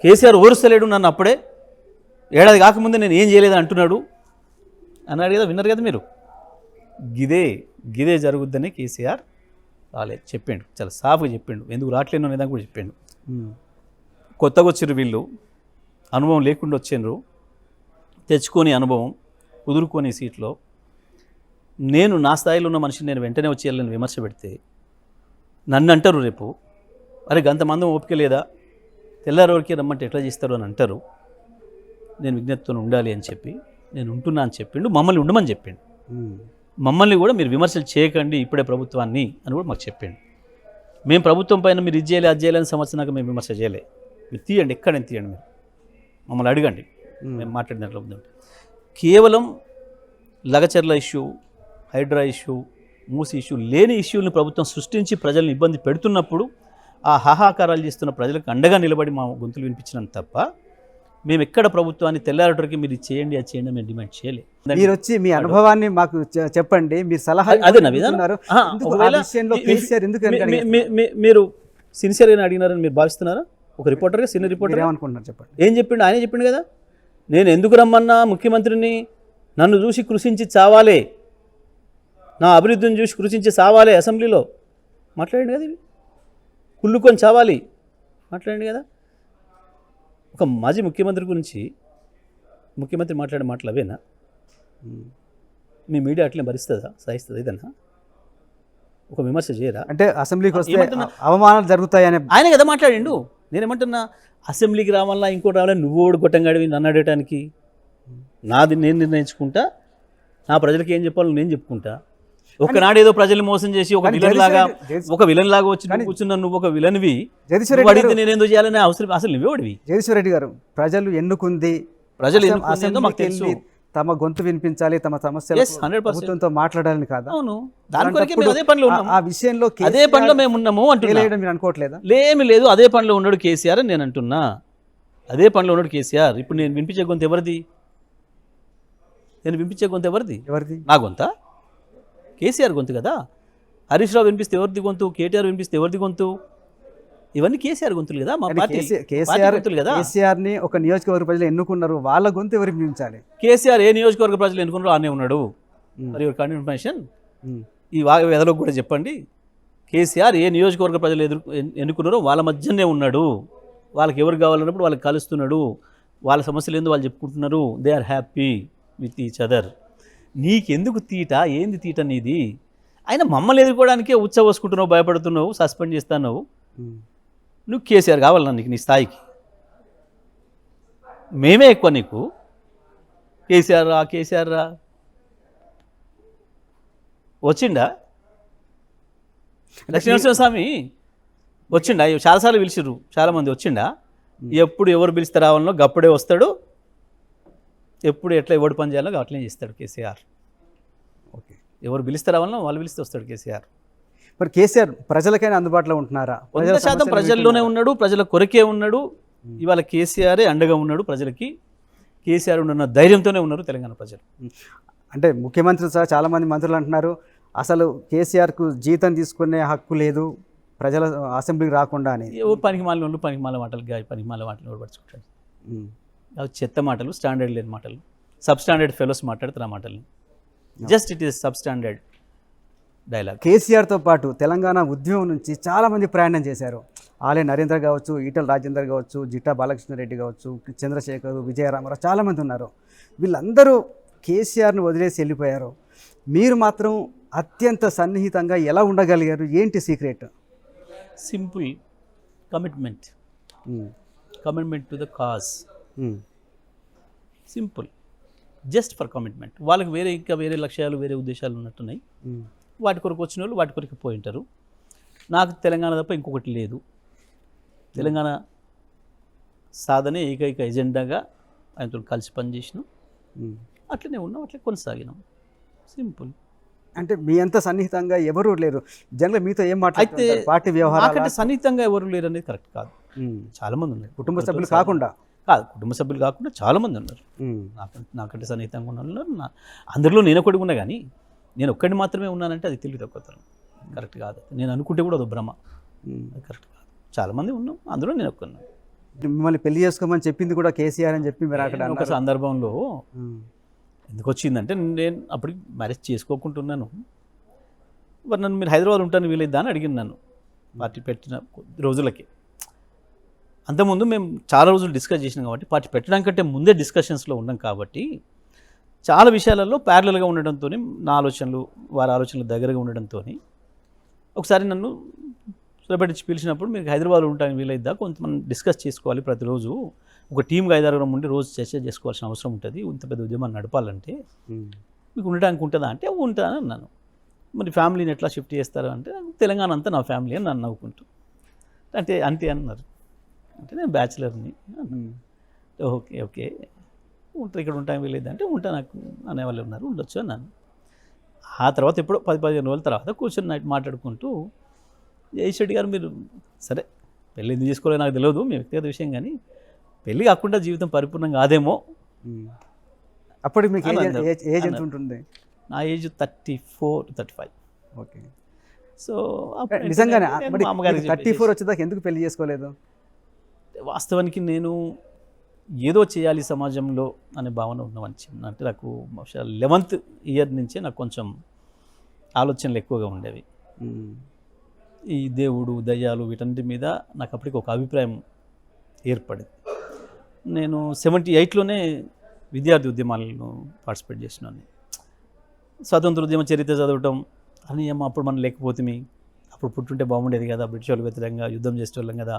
కేసీఆర్ ఓరుస్తలేడు నన్ను, అప్పుడే ఏడాది కాకముందే నేను ఏం చేయలేదు అంటున్నాడు అన్నాడు కదా. విన్నారు కదా మీరు. గిదే జరుగుద్దని కేసీఆర్ రాలేదు, చెప్పిండు, చాలా సాఫ్గా చెప్పిండు. ఎందుకు రావట్లేను అనేదాన్ని కూడా చెప్పిండు. కొత్తగా వచ్చిర్రు వీళ్ళు, అనుభవం లేకుండా వచ్చిండ్రు, తెచ్చుకొని అనుభవం కుదురుకొని సీట్లో. నేను నా స్థాయిలో ఉన్న మనిషిని నేను వెంటనే వచ్చేయాలని విమర్శ పెడితే నన్ను అంటారు రేపు, అరే గంతమంది ఓపిక లేదా, తెల్లారి వరకే రమ్మంటే ఎట్లా చేస్తారు అని అంటారు. నేను విజ్ఞతతో ఉండాలి అని చెప్పి నేను ఉంటున్నా అని చెప్పిండు. మమ్మల్ని ఉండమని చెప్పిండు. మమ్మల్ని కూడా మీరు విమర్శలు చేయకండి ఇప్పుడే ప్రభుత్వాన్ని అని కూడా మాకు చెప్పిండు. మేము ప్రభుత్వం పైన మీరు ఇది చేయాలి అది చేయాలని సంవత్సరానికి మేము విమర్శ చేయలే. మీరు తీయండి, ఎక్కడైనా తీయండి, మీరు మమ్మల్ని అడగండి, మేము మాట్లాడినట్లు ఉందండి. కేవలం లగచర్ల ఇష్యూ, హైడ్రా ఇష్యూ, మూసి ఇష్యూ లేని ఇష్యూలను ప్రభుత్వం సృష్టించి ప్రజల్ని ఇబ్బంది పెడుతున్నప్పుడు ఆ హాహాకారాలు చేస్తున్న ప్రజలకు అండగా నిలబడి మా గొంతులు వినిపించినంత తప్ప మేము ఎక్కడ ప్రభుత్వాన్ని తెల్లారటరికి మీరు చేయండి అది చేయండి మేము డిమాండ్ చేయలేదు. మీరు వచ్చి మీ అనుభవాన్ని మాకు చెప్పండి, మీరు సలహా అదే నా విధానం. మీరు సిన్సియర్గా అడిగినారని మీరు భావిస్తున్నారా? ఒక రిపోర్టర్గా, సీనియర్ రిపోర్టర్ ఏమనుకుంటున్నారు చెప్పండి. ఏం చెప్పిండు? ఆయనే చెప్పిండు కదా, నేను ఎందుకు రమ్మన్నా ముఖ్యమంత్రిని, నన్ను చూసి కృషించి చావాలే, నా అభివృద్ధిని చూసి కృషించి చావాలే, అసెంబ్లీలో మాట్లాడండి కదా, ఇవి కుళ్ళుకొని చావాలి మాట్లాడండి కదా. ఒక మాజీ ముఖ్యమంత్రి గురించి ముఖ్యమంత్రి మాట్లాడే మాటలు అవేనా? మీ మీడియా అట్లే భరిస్తుందా, సహిస్తుందా? ఏదన్నా ఒక విమర్శ చేయరా? అంటే అసెంబ్లీకి వస్తే అవమానాలు జరుగుతాయని ఆయన కదా మాట్లాడిండు. నేనేమంటున్నా, అసెంబ్లీకి రావాలా ఇంకోటి రావాలని నువ్వు ఓడి గొట్టంగాడివి నన్ను అడగటానికి? నాది నేను నిర్ణయించుకుంటా, నా ప్రజలకి ఏం చెప్పాలో నేను చెప్పుకుంటా. ఒకనాడు ఏదో ప్రజల్ని మోసం చేసి ఒక విలన్ లాగా వచ్చి కూర్చున్నా నువ్వు ఒక విలన్వి, అడిగితే నేను ఎందుకు చేయాలని అవసరం? అసలు నువ్వే ఓడివి. జగదీశ్వర్ రెడ్డి గారు, ప్రజలు ఎన్నుకుంది మాకు తెలుసు, తమ గొంతు వినిపించాలి, తమ సమస్యలు ప్రభుత్వంతో మాట్లాడాలని కాదా? అవును, దాని కొరకే అదే పనిలో ఉన్నాము. ఆ విషయంలో అదే పనిలో మేము ఉన్నాము అంటున్నా. మీరు అనుకోవట్లేదా? లేమి లేదు, అదే పనిలో ఉన్నాడు కేసీఆర్ అని నేను అంటున్నా. అదే పనిలో ఉన్నాడు కేసీఆర్. ఇప్పుడు నేను వినిపించే గొంతు ఎవరిది? ఎవరిది? నా గొంత? కేసీఆర్ గొంతు కదా. హరీష్ రావు వినిపిస్తే ఎవరిది గొంతు? కేటీఆర్ వినిపిస్తే ఎవరిది గొంతు? ఇవన్నీ కేసీఆర్ గొంతులు కదా, మా పార్టీ గొంతులు కదా. కేసీఆర్ ని ఒక నియోజకవర్గ ప్రజలు ఎన్నుకున్నారు, వాళ్ళ గొంతు ఎవరు వినిపించాలి? కేసీఆర్ ఏ నియోజకవర్గ ప్రజలు ఎన్నుకున్నారో ఆనే ఉన్నాడు. మరి కన్ఫర్మేషన్ ఈ వెదలకు కూడా చెప్పండి. కేసీఆర్ ఏ నియోజకవర్గ ప్రజలు ఎన్నుకున్నారో వాళ్ళ మధ్యనే ఉన్నాడు. వాళ్ళకి ఎవరు కావాలన్నప్పుడు వాళ్ళకి కలుస్తున్నాడు. వాళ్ళ సమస్యలు ఏందో వాళ్ళు చెప్పుకుంటున్నారు. They are happy. With each other. నీకెందుకు తీట, ఏంది తీట నీది? ఆయన మమ్మల్ని ఎదుర్కోవడానికే ఉచ్చబోసుకుంటున్నావు, భయపడుతున్నావు, సస్పెండ్ చేస్తున్నావు. నువ్వు కేసీఆర్ కావాలన్నా నీకు, నీ స్థాయికి మేమే ఎక్కువ నీకు. కేసీఆర్ రా, కేసీఆర్ రా వచ్చిండా? లక్ష్మీనరసింహస్వామి వచ్చిండా? చాలాసార్లు పిలిచిర్రు, చాలామంది వచ్చిండా? ఎప్పుడు ఎవరు పిలిస్తే రావాలనో గప్పుడే వస్తాడు, ఎప్పుడు ఎట్లా ఎవడు పని చేయాలో అట్లనే చేస్తాడు కేసీఆర్. ఓకే, ఎవరు పిలిస్తే రావాలనో వాళ్ళు పిలిస్తే వస్తాడు కేసీఆర్. మరి కేసీఆర్ ప్రజలకైనా అందుబాటులో ఉంటున్నారా? 100% ప్రజల్లోనే ఉన్నాడు, ప్రజల కొరకే ఉన్నాడు. ఇవాళ కేసీఆరే అండగా ఉన్నాడు ప్రజలకి. కేసీఆర్ ఉన్న ధైర్యంతోనే ఉన్నారు తెలంగాణ ప్రజలు. అంటే ముఖ్యమంత్రి సహా చాలామంది మంత్రులు అంటున్నారు అసలు కేసీఆర్కు జీతం తీసుకునే హక్కు లేదు ప్రజల అసెంబ్లీకి రాకుండా అని. ఎవరు పనికి మాలిన వాళ్ళు పనికి మాల మాటలు, పనికి మాల మాటలు ఎవరు పడుచుకుంటాడు? అవి చెత్త మాటలు, స్టాండర్డ్ లేని మాటలు, సబ్ స్టాండర్డ్ ఫెలోస్ మాట్లాడుతారు ఆ మాటలు. Just it is sub standard dialogue. కేసీఆర్తో పాటు తెలంగాణ ఉద్యమం నుంచి చాలామంది ప్రయాణం చేశారు. ఆలయ నరేంద్ర కావచ్చు, ఈటల రాజేందర్ కావచ్చు, జిట్టా బాలకృష్ణారెడ్డి కావచ్చు, చంద్రశేఖర్, విజయరామరావు, చాలామంది ఉన్నారు. వీళ్ళందరూ కేసీఆర్ను వదిలేసి వెళ్ళిపోయారు. మీరు మాత్రం అత్యంత సన్నిహితంగా ఎలా ఉండగలిగారు? ఏంటి secret? Simple commitment, commitment to the cause. Simple, just for commitment. వాళ్ళకి ఇంకా వేరే లక్ష్యాలు, వేరే ఉద్దేశాలు ఉన్నట్టున్నాయి. వాటి కొరకు వచ్చిన వాళ్ళు వాటి కొరకు పోయింటారు. నాకు తెలంగాణ తప్ప ఇంకొకటి లేదు. తెలంగాణ సాధనే ఏకైక ఎజెండాగా ఆయనతో కలిసి పనిచేసినాం. అట్లనే ఉన్నాం, అట్లా కొనసాగినాం. సింపుల్. అంటే మీ అంత సన్నిహితంగా ఎవరు లేరు జనరల్ మీతో ఏం మాట్లాడితే పార్టీ వ్యవహారాలు సన్నిహితంగా ఎవరు లేరు అనేది కరెక్ట్ కాదు. చాలామంది ఉన్నారు, కుటుంబ సభ్యులు కాకుండా కుటుంబ సభ్యులు కాకుండా చాలామంది ఉన్నారు. నాకంటే సన్నిహితంగా ఉన్న ఉన్నారు. అందరిలో నేను ఒకటి ఉన్నా, కానీ నేను ఒక్కడిని మాత్రమే ఉన్నానంటే అది తెలివి తక్కువతనం, కరెక్ట్ కాదు. నేను అనుకుంటే కూడా అది భ్రమ, అది కరెక్ట్ కాదు. చాలామంది ఉన్నాం, అందులో నేను ఒక్కన్నాను. మిమ్మల్ని పెళ్లి చేసుకోమని చెప్పింది కూడా కేసీఆర్ అని చెప్పి మీరు అక్కడ ఒక సందర్భంలో ఎందుకు వచ్చిందంటే, నేను అప్పుడు మ్యారేజ్ చేసుకోకుంటున్నాను. మరి నన్ను మీరు హైదరాబాద్ ఉంటాను వీలైద్దా అని అడిగింది నన్ను పార్టీ పెట్టిన కొద్ది రోజులకి. అంతకుముందు మేము చాలా రోజులు డిస్కస్ చేసినాం కాబట్టి, పార్టీ పెట్టడానికంటే ముందే డిస్కషన్స్లో ఉన్నాం కాబట్టి, చాలా విషయాలలో ప్యారలల్గా ఉండడంతో నా ఆలోచనలు వారి ఆలోచనలు దగ్గరగా ఉండడంతో ఒకసారి నన్ను సురపేట పిలిచినప్పుడు మీరు హైదరాబాద్లో ఉంటానికి వీలైద్దా, కొంతమంది డిస్కస్ చేసుకోవాలి, ప్రతిరోజు ఒక టీమ్గా 5-6 ఉండి రోజు చర్చ చేసుకోవాల్సిన అవసరం ఉంటుంది, ఇంత పెద్ద ఉద్యమాన్ని నడపాలంటే మీకు ఉండడానికి ఉంటుందా అంటే ఉంటానని అన్నాను. మరి ఫ్యామిలీని ఎట్లా షిఫ్ట్ చేస్తారు అంటే, తెలంగాణ అంతా నా ఫ్యామిలీ అని నన్ను నవ్వుకుంటూ, అంటే అంతే అన్నారు. అంటే నేను బ్యాచిలర్ని. ఓకే ఓకే ఉంటా, ఇక్కడ ఉంటాను వీలేదు అంటే ఉంటా నాకు అనేవాళ్ళు ఉన్నారు, ఉండొచ్చు అన్నాను. ఆ తర్వాత ఎప్పుడో 10-15 రోజుల తర్వాత కూర్చొని నైట్ మాట్లాడుకుంటూ, జగదీష్ రెడ్డి గారు మీరు సరే పెళ్ళి ఎందుకు చేసుకోలేదు నాకు తెలియదు, మీ వ్యక్తిగత విషయం, కానీ పెళ్ళి కాకుండా జీవితం పరిపూర్ణం కాదేమో. అప్పుడు మీకు ఏజ్ ఎంత ఉంటుంది? నా ఏజ్ 34-35. ఓకే. సో నిజంగానే 34 వచ్చేదాకా ఎందుకు పెళ్లి చేసుకోలేదు? వాస్తవానికి నేను ఏదో చేయాలి సమాజంలో అనే భావన ఉన్నవని, అంటే నాకు 11th ఇయర్ నుంచే నాకు కొంచెం ఆలోచనలు ఎక్కువగా ఉండేవి. ఈ దేవుడు, దయ్యాలు వీటన్నిటి మీద నాకు అప్పటికి ఒక అభిప్రాయం ఏర్పడింది. నేను 78లోనే విద్యార్థి ఉద్యమాలను పార్టిసిపేట్ చేసినాను. స్వాతంత్ర ఉద్యమ చరిత్ర చదవటం అని, అప్పుడు మనం లేకపోతే అప్పుడు పుట్టుంటే బాగుండేది కదా, బ్రిటిష్ వాళ్ళకి వ్యతిరేకంగా యుద్ధం చేసేవాళ్ళం కదా.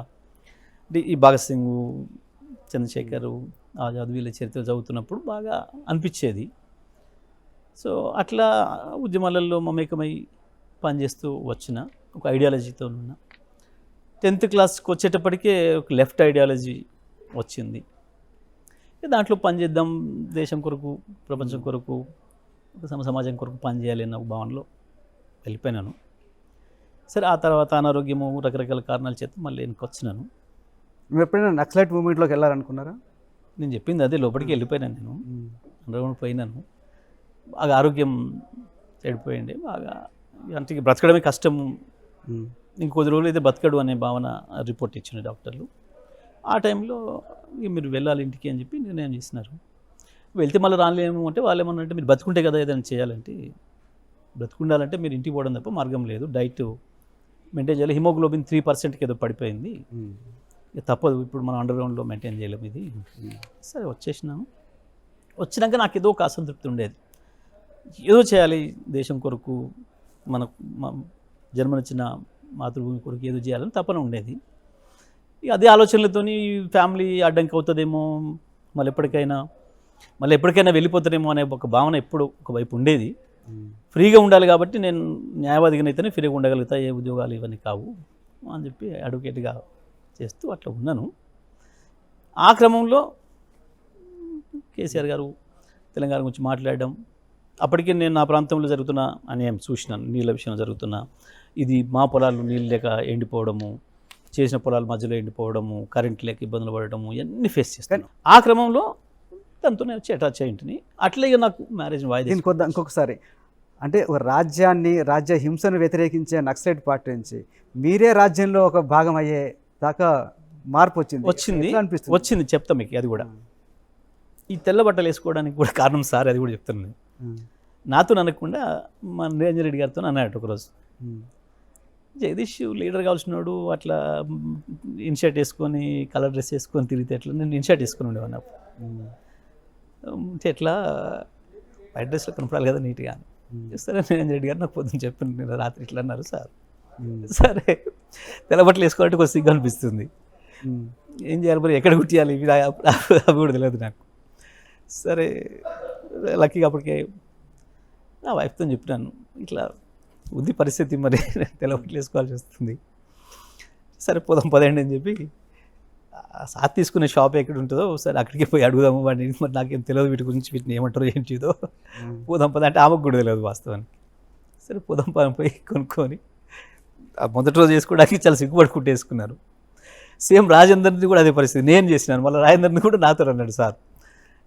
ఈ భగత్ సింగ్, చంద్రశేఖర్, ఆజాద్ వీళ్ళ చరిత్ర చదువుతున్నప్పుడు బాగా అనిపించేది. సో అట్లా ఉద్యమాలలో మమేకమై పనిచేస్తూ వచ్చిన ఒక ఐడియాలజీతో ఉన్న 10th క్లాస్కి వచ్చేటప్పటికే ఒక లెఫ్ట్ ఐడియాలజీ వచ్చింది. దాంట్లో పనిచేద్దాం, దేశం కొరకు, ప్రపంచం కొరకు, సమాజం కొరకు పనిచేయాలి అన్న భావనలో వెళ్ళిపోయినాను. సరే ఆ తర్వాత అనారోగ్యము, రకరకాల కారణాల చేత మళ్ళీ వెనక్కి వచ్చినాను. మీరు ఎప్పుడైనా నక్సలైట్ మూవ్మెంట్లోకి వెళ్ళాలనుకున్నారా? నేను చెప్పింది అదే, లోపలికి వెళ్ళిపోయినాను. నేను అండర్గ్రౌండ్ పోయినాను. బాగా ఆరోగ్యం చెడిపోయింది, బాగా అంటే బ్రతకడమే కష్టము, ఇంకొద్ది రోజులు అయితే బతకడు అనే భావన రిపోర్ట్ ఇచ్చిన డాక్టర్లు. ఆ టైంలో మీరు వెళ్ళాలి ఇంటికి అని చెప్పి నిర్ణయం చేసినారు. వెళ్తే మళ్ళీ రాలేము అంటే వాళ్ళు ఏమన్నారంటే, మీరు బతుకుంటే కదా ఏదైనా చేయాలంటే, బ్రతుకుండాలంటే మీరు ఇంటికి పోవడం తప్ప మార్గం లేదు, డైట్ మెయింటైన్ చేయాలి. హిమోగ్లోబిన్ 3%కి ఏదో పడిపోయింది, తప్పదు, ఇప్పుడు మనం అండర్గ్రౌండ్లో మెయింటైన్ చేయలేము ఇది. సరే వచ్చేసినాము. వచ్చినాక నాకు ఏదో ఒక అసంతృప్తి ఉండేది, ఏదో చేయాలి దేశం కొరకు, మన జన్మనిచ్చిన మాతృభూమి కొరకు ఏదో చేయాలని తపన ఉండేది. ఇక అదే ఆలోచనలతోని ఫ్యామిలీ అడ్డంకి అవుతుందేమో, మళ్ళీ ఎప్పటికైనా వెళ్ళిపోతారేమో అనే ఒక భావన ఎప్పుడు ఒకవైపు ఉండేది. ఫ్రీగా ఉండాలి కాబట్టి నేను న్యాయవాదిగానైతేనే ఫ్రీగా ఉండగలుగుతా, ఏ ఉద్యోగాలు ఇవన్నీ కావు అని చెప్పి అడ్వకేట్గా చేస్తూ అట్లా ఉన్నాను. ఆ క్రమంలో కేసీఆర్ గారు తెలంగాణ గురించి మాట్లాడడం, అప్పటికే నేను నా ప్రాంతంలో జరుగుతున్న అన్యాయం చూసినాను, నీళ్ళ విషయంలో జరుగుతున్న ఇది, మా పొలాలు నీళ్ళు లేక ఎండిపోవడము, చేసిన పొలాల మధ్యలో ఎండిపోవడము, కరెంట్ లేక ఇబ్బందులు పడడము, ఇవన్నీ ఫేస్ చేస్తాను. ఆ క్రమంలో దాంతో నేను అటాచ్ అయ్యింటిని. అట్లే ఇక నాకు మ్యారేజ్ వాయిదా. ఇంకొకసారి అంటే ఒక రాజ్య హింసను వ్యతిరేకించే నక్సలైట్ పార్టీ నుంచి మీరే రాజ్యంలో ఒక భాగం అయ్యే దాకా మార్పు వచ్చింది చెప్తా మీకు. అది కూడా ఈ తెల్ల బట్టలు వేసుకోవడానికి కూడా కారణం సార్, అది కూడా చెప్తాను నేను. నాతో అనకుండా మా నిరంజన్ రెడ్డి గారితో అన్నాడు ఒకరోజు, జగదీష్ లీడర్ కావాల్సినాడు, అట్లా ఇన్షర్ట్ వేసుకొని కలర్ డ్రెస్ వేసుకొని తిరిగితే ఎట్లా, నేను ఇన్షర్ట్ వేసుకొని ఉండేవాడిని అప్పుడు. ఎట్లా వైట్ డ్రెస్లో కనపడాలి కదా నీట్గా అని. సరే నిరంజన్ రెడ్డి గారు నాకు పొద్దున్న చెప్పాను, నేను రాత్రి ఇట్లా అన్నారు సార్. సరే తెల్లబట్టలు వేసుకోవాలంటే కొంచెం సిగ్గు అనిపిస్తుంది, ఏం చేయాలి మరి, ఎక్కడ కుట్టియాలి, అవి కూడా తెలియదు నాకు. సరే లక్కీగా అప్పటికే నా వైఫ్తో చెప్పినాను, ఇట్లా ఉంది పరిస్థితి, మరి తెల్లబట్టలు వేసుకోవాల్సి వస్తుంది. సరే పోదాం పదండి అని చెప్పి, సాత్ తీసుకునే షాప్ ఎక్కడ ఉంటుందో సరే అక్కడికి పోయి అడుగుదాము వాడిని, మరి నాకేం తెలియదు వీటి గురించి, వీటిని ఏమంటారో ఏంటిదో, పోదాం పద అంటే ఆమెకు కూడా తెలియదు వాస్తవానికి. సరే పోదాం పదం పోయి కొనుక్కొని ఆ మొదటి రోజు వేసుకోవడానికి చాలా సిగ్గుపడుకుంటూ వేసుకున్నారు. సేమ్ రాజేందర్ది కూడా అదే పరిస్థితి, నేను చేసినాను. మళ్ళీ రాజేందర్ని కూడా నాతో అన్నాడు సార్,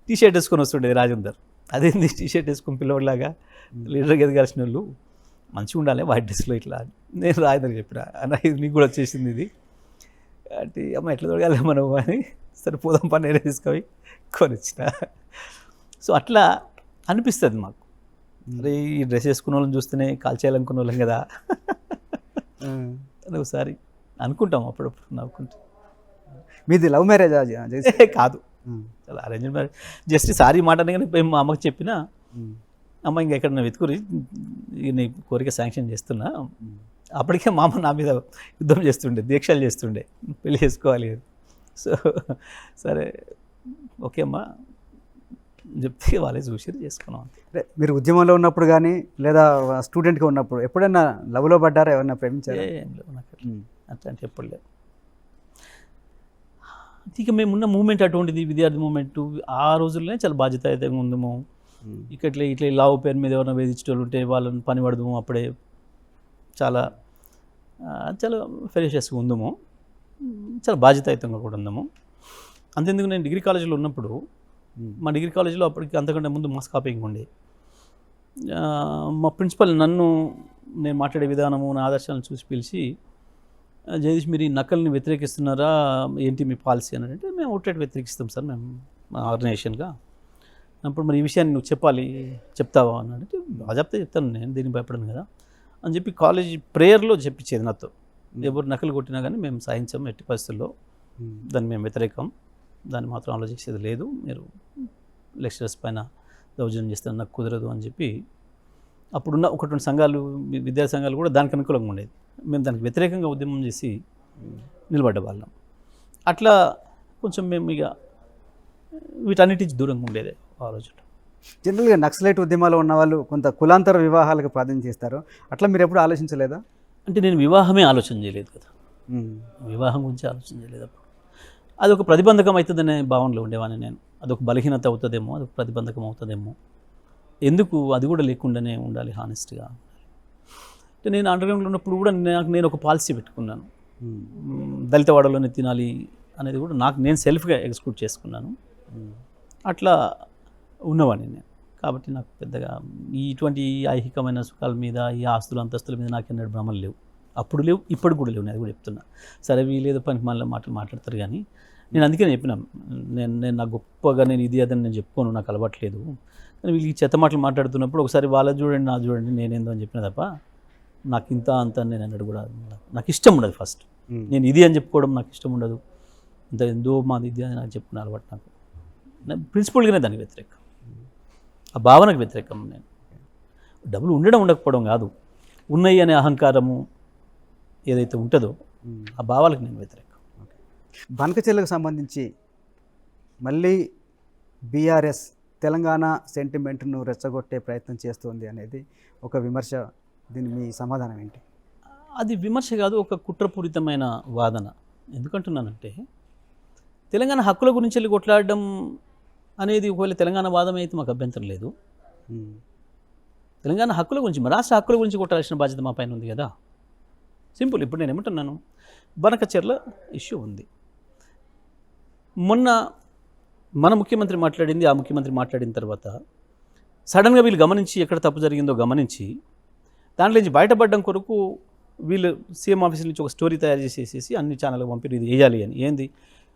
టీషర్ట్ వేసుకొని వస్తుండేది రాజేందర్, అదేంది టీషర్ట్ వేసుకొని పిల్లవాడిలాగా లీడర్గా ఎదగాల్సిన వాళ్ళు మంచిగా ఉండాలి వైట్ డ్రెస్లో ఇట్లా. నేను రాజేందర్ చెప్పిన, అన్న ఇది నీకు కూడా వచ్చేసింది ఇది అంటే, అమ్మ ఎట్లా తొడగాలి మనం అని. సరే పోదాం పని నేనే తీసుకొని కొనిచ్చిన. సో అట్లా అనిపిస్తుంది మాకు, అరే ఈ డ్రెస్ వేసుకున్న వాళ్ళని చూస్తేనే కాల్ చేయాలనుకున్న వాళ్ళం కదా అని ఒకసారి అనుకుంటాం అప్పుడప్పుడు నవ్వుకుంటాం. మీది లవ్ మ్యారేజ్ కాదు, చాలా అరేంజ్ మ్యారేజ్. జస్ట్ సారీ మాట కానీ మా అమ్మకి చెప్పినా, అమ్మ ఇంకా ఎక్కడ వెతుకురి నీ కోరిక శాంక్షన్ చేస్తున్నా. అప్పటికే మా అమ్మ నా మీద యుద్ధం చేస్తుండే, దీక్షలు చేస్తుండే, పెళ్లి చేసుకోవాలి. సో సరే ఓకే అమ్మ చెప్తే వాళ్ళే చూసి చేసుకున్నాం అంతే. మీరు ఉద్యమంలో ఉన్నప్పుడు కానీ లేదా స్టూడెంట్గా ఉన్నప్పుడు ఎప్పుడైనా లవ్లో పడ్డారా, ఎవరైనా ప్రేమించారా? ఏం లేవు నాకు అట్లాంటి ఎప్పుడు లేదు. ఇక మేమున్న మూమెంట్ అటువంటిది, విద్యార్థి మూమెంట్ ఆ రోజుల్లోనే చాలా బాధ్యతాయుతంగా ఉందేమో. ఇట్లా లావు పేరు మీద ఎవరైనా వేధించేటోళ్ళు ఉంటే వాళ్ళని పని పడదాము, అప్పుడే చాలా ఫెరిషియస్గా ఉందాము, చాలా బాధ్యతాయుతంగా కూడా ఉందాము. అంతెందుకు నేను డిగ్రీ కాలేజీలో ఉన్నప్పుడు, మా డిగ్రీ కాలేజీలో అప్పటికి అంతకంటే ముందు మాస్ కాపీయింగ్ ఉండే. మా ప్రిన్సిపల్ నేను మాట్లాడే విధానము, నా ఆదర్శాలను చూసి పిలిచి, జగదీష్ మీరు ఈ నకల్ని వ్యతిరేకిస్తున్నారా, ఏంటి మీ పాలసీ అని అంటే, మేము అవుట్లెట్ వ్యతిరేకిస్తాం సార్ మేము మా ఆర్గనైజేషన్గా. అప్పుడు మరి ఈ విషయాన్ని నువ్వు చెప్తావా అని అంటే, బాగా చెప్తాను, నేను దీన్ని భయపడను కదా అని చెప్పి కాలేజీ ప్రేయర్లో చెప్పించేది నాతో. ఎవరు నకలు కొట్టినా కానీ మేము సాధించాము ఎట్టి పరిస్థితుల్లో, దాన్ని మేము వ్యతిరేకం, దాన్ని మాత్రం ఆలోచించేది లేదు, మీరు లెక్చరర్స్ పైన దౌర్జన్యం చేస్తే నాకు కుదరదు అని చెప్పి. అప్పుడున్న ఒకటి రెండు సంఘాలు, విద్యార్థి సంఘాలు కూడా దానికి అనుకూలంగా ఉండేది, మేము దానికి వ్యతిరేకంగా ఉద్యమం చేసి నిలబడ్డ వాళ్ళం. అట్లా కొంచెం మేము ఇక వీటన్నిటి దూరంగా ఉండేది ఆ రోజుల్లో. జనరల్గా నక్సలైట్ ఉద్యమాలు ఉన్న వాళ్ళు కొంత కులాంతర వివాహాలకు ప్రాధాన్యం చేస్తారు, అట్లా మీరు ఎప్పుడు ఆలోచించలేదా? అంటే నేను వివాహమే ఆలోచన చేయలేదు కదా, వివాహం గురించి ఆలోచన చేయలేదు అప్పుడు. అదొక ప్రతిబంధకం అవుతుందనే భావనలో ఉండేవాడిని నేను. అదొక బలహీనత అవుతుందేమో, అదొక ప్రతిబంధకం అవుతుందేమో, ఎందుకు అది కూడా లేకుండానే ఉండాలి హానెస్ట్గా. అంటే నేను అండర్గ్రౌండ్లో ఉన్నప్పుడు కూడా నేను ఒక పాలసీ పెట్టుకున్నాను, దళిత వాడలోనే తినాలి అనేది కూడా నేను సెల్ఫ్గా ఎగ్జిక్యూట్ చేసుకున్నాను. అట్లా ఉన్నవాడిని నేను. కాబట్టి నాకు పెద్దగా ఇటువంటి ఐహికమైన సుఖాల మీద, ఈ ఆస్తుల అంతస్తుల మీద నాకు ఎన్నడూ భ్రమలు లేవు. అప్పుడు లేవు, ఇప్పుడు కూడా లేవు. నేను అది కూడా చెప్తున్నా. సరే వీలేదు పనికి మళ్ళీ మాట్లాడతారు కానీ నేను అందుకే చెప్పిన, నేను నా గొప్పగా నేను ఇది అదని నేను చెప్పుకోను, నాకు అలవాట్లేదు. కానీ వీళ్ళు ఈ చెత్త మాటలు మాట్లాడుతున్నప్పుడు ఒకసారి వాళ్ళది చూడండి, నా చూడండి, నేనేందో అని చెప్పిన తప్ప నాకు ఇంత అంత నేను అన్నట్టు కూడా నాకు ఇష్టం ఉండదు. ఫస్ట్ నేను ఇది అని చెప్పుకోవడం నాకు ఇష్టం ఉండదు. ఇంత ఎందో మాది ఇది అని నాకు చెప్పుకునే అలవాటు నాకు ప్రిన్సిపల్గానే దానికి వ్యతిరేకం. ఆ భావనకు వ్యతిరేకం నేను. డబ్బులు ఉండడం ఉండకపోవడం కాదు, ఉన్నాయి అనే అహంకారము ఏదైతే ఉంటుందో ఆ భావాలకు నేను వ్యతిరేకం. బనకచెర్లకు సంబంధించి మళ్ళీ బీఆర్ఎస్ తెలంగాణ సెంటిమెంట్ను రెచ్చగొట్టే ప్రయత్నం చేస్తుంది అనేది ఒక విమర్శ. దీని మీ సమాధానం ఏంటి? అది విమర్శ కాదు, ఒక కుట్రపూరితమైన వాదన. ఎందుకంటున్నానంటే తెలంగాణ హక్కుల గురించి వెళ్ళి కొట్లాడడం అనేది ఒకవేళ తెలంగాణ వాదం అయితే మాకు అభ్యంతరం లేదు. తెలంగాణ హక్కుల గురించి, మా రాష్ట్ర హక్కుల గురించి కొట్టాల్సిన బాధ్యత మా పైన ఉంది కదా. సింపుల్. ఇప్పుడు నేను ఏమంటున్నాను, బనకచెర్ల ఇష్యూ ఉంది. మొన్న మన ముఖ్యమంత్రి మాట్లాడింది, ఆ ముఖ్యమంత్రి మాట్లాడిన తర్వాత సడన్గా వీళ్ళు గమనించి ఎక్కడ తప్పు జరిగిందో గమనించి దాంట్లో నుంచి బయటపడడం కొరకు వీళ్ళు సీఎం ఆఫీస్ నుంచి ఒక స్టోరీ తయారు చేసేసి అన్ని ఛానళ్ళకు పంపిణీ ఇది వేయాలి అని. ఏంది,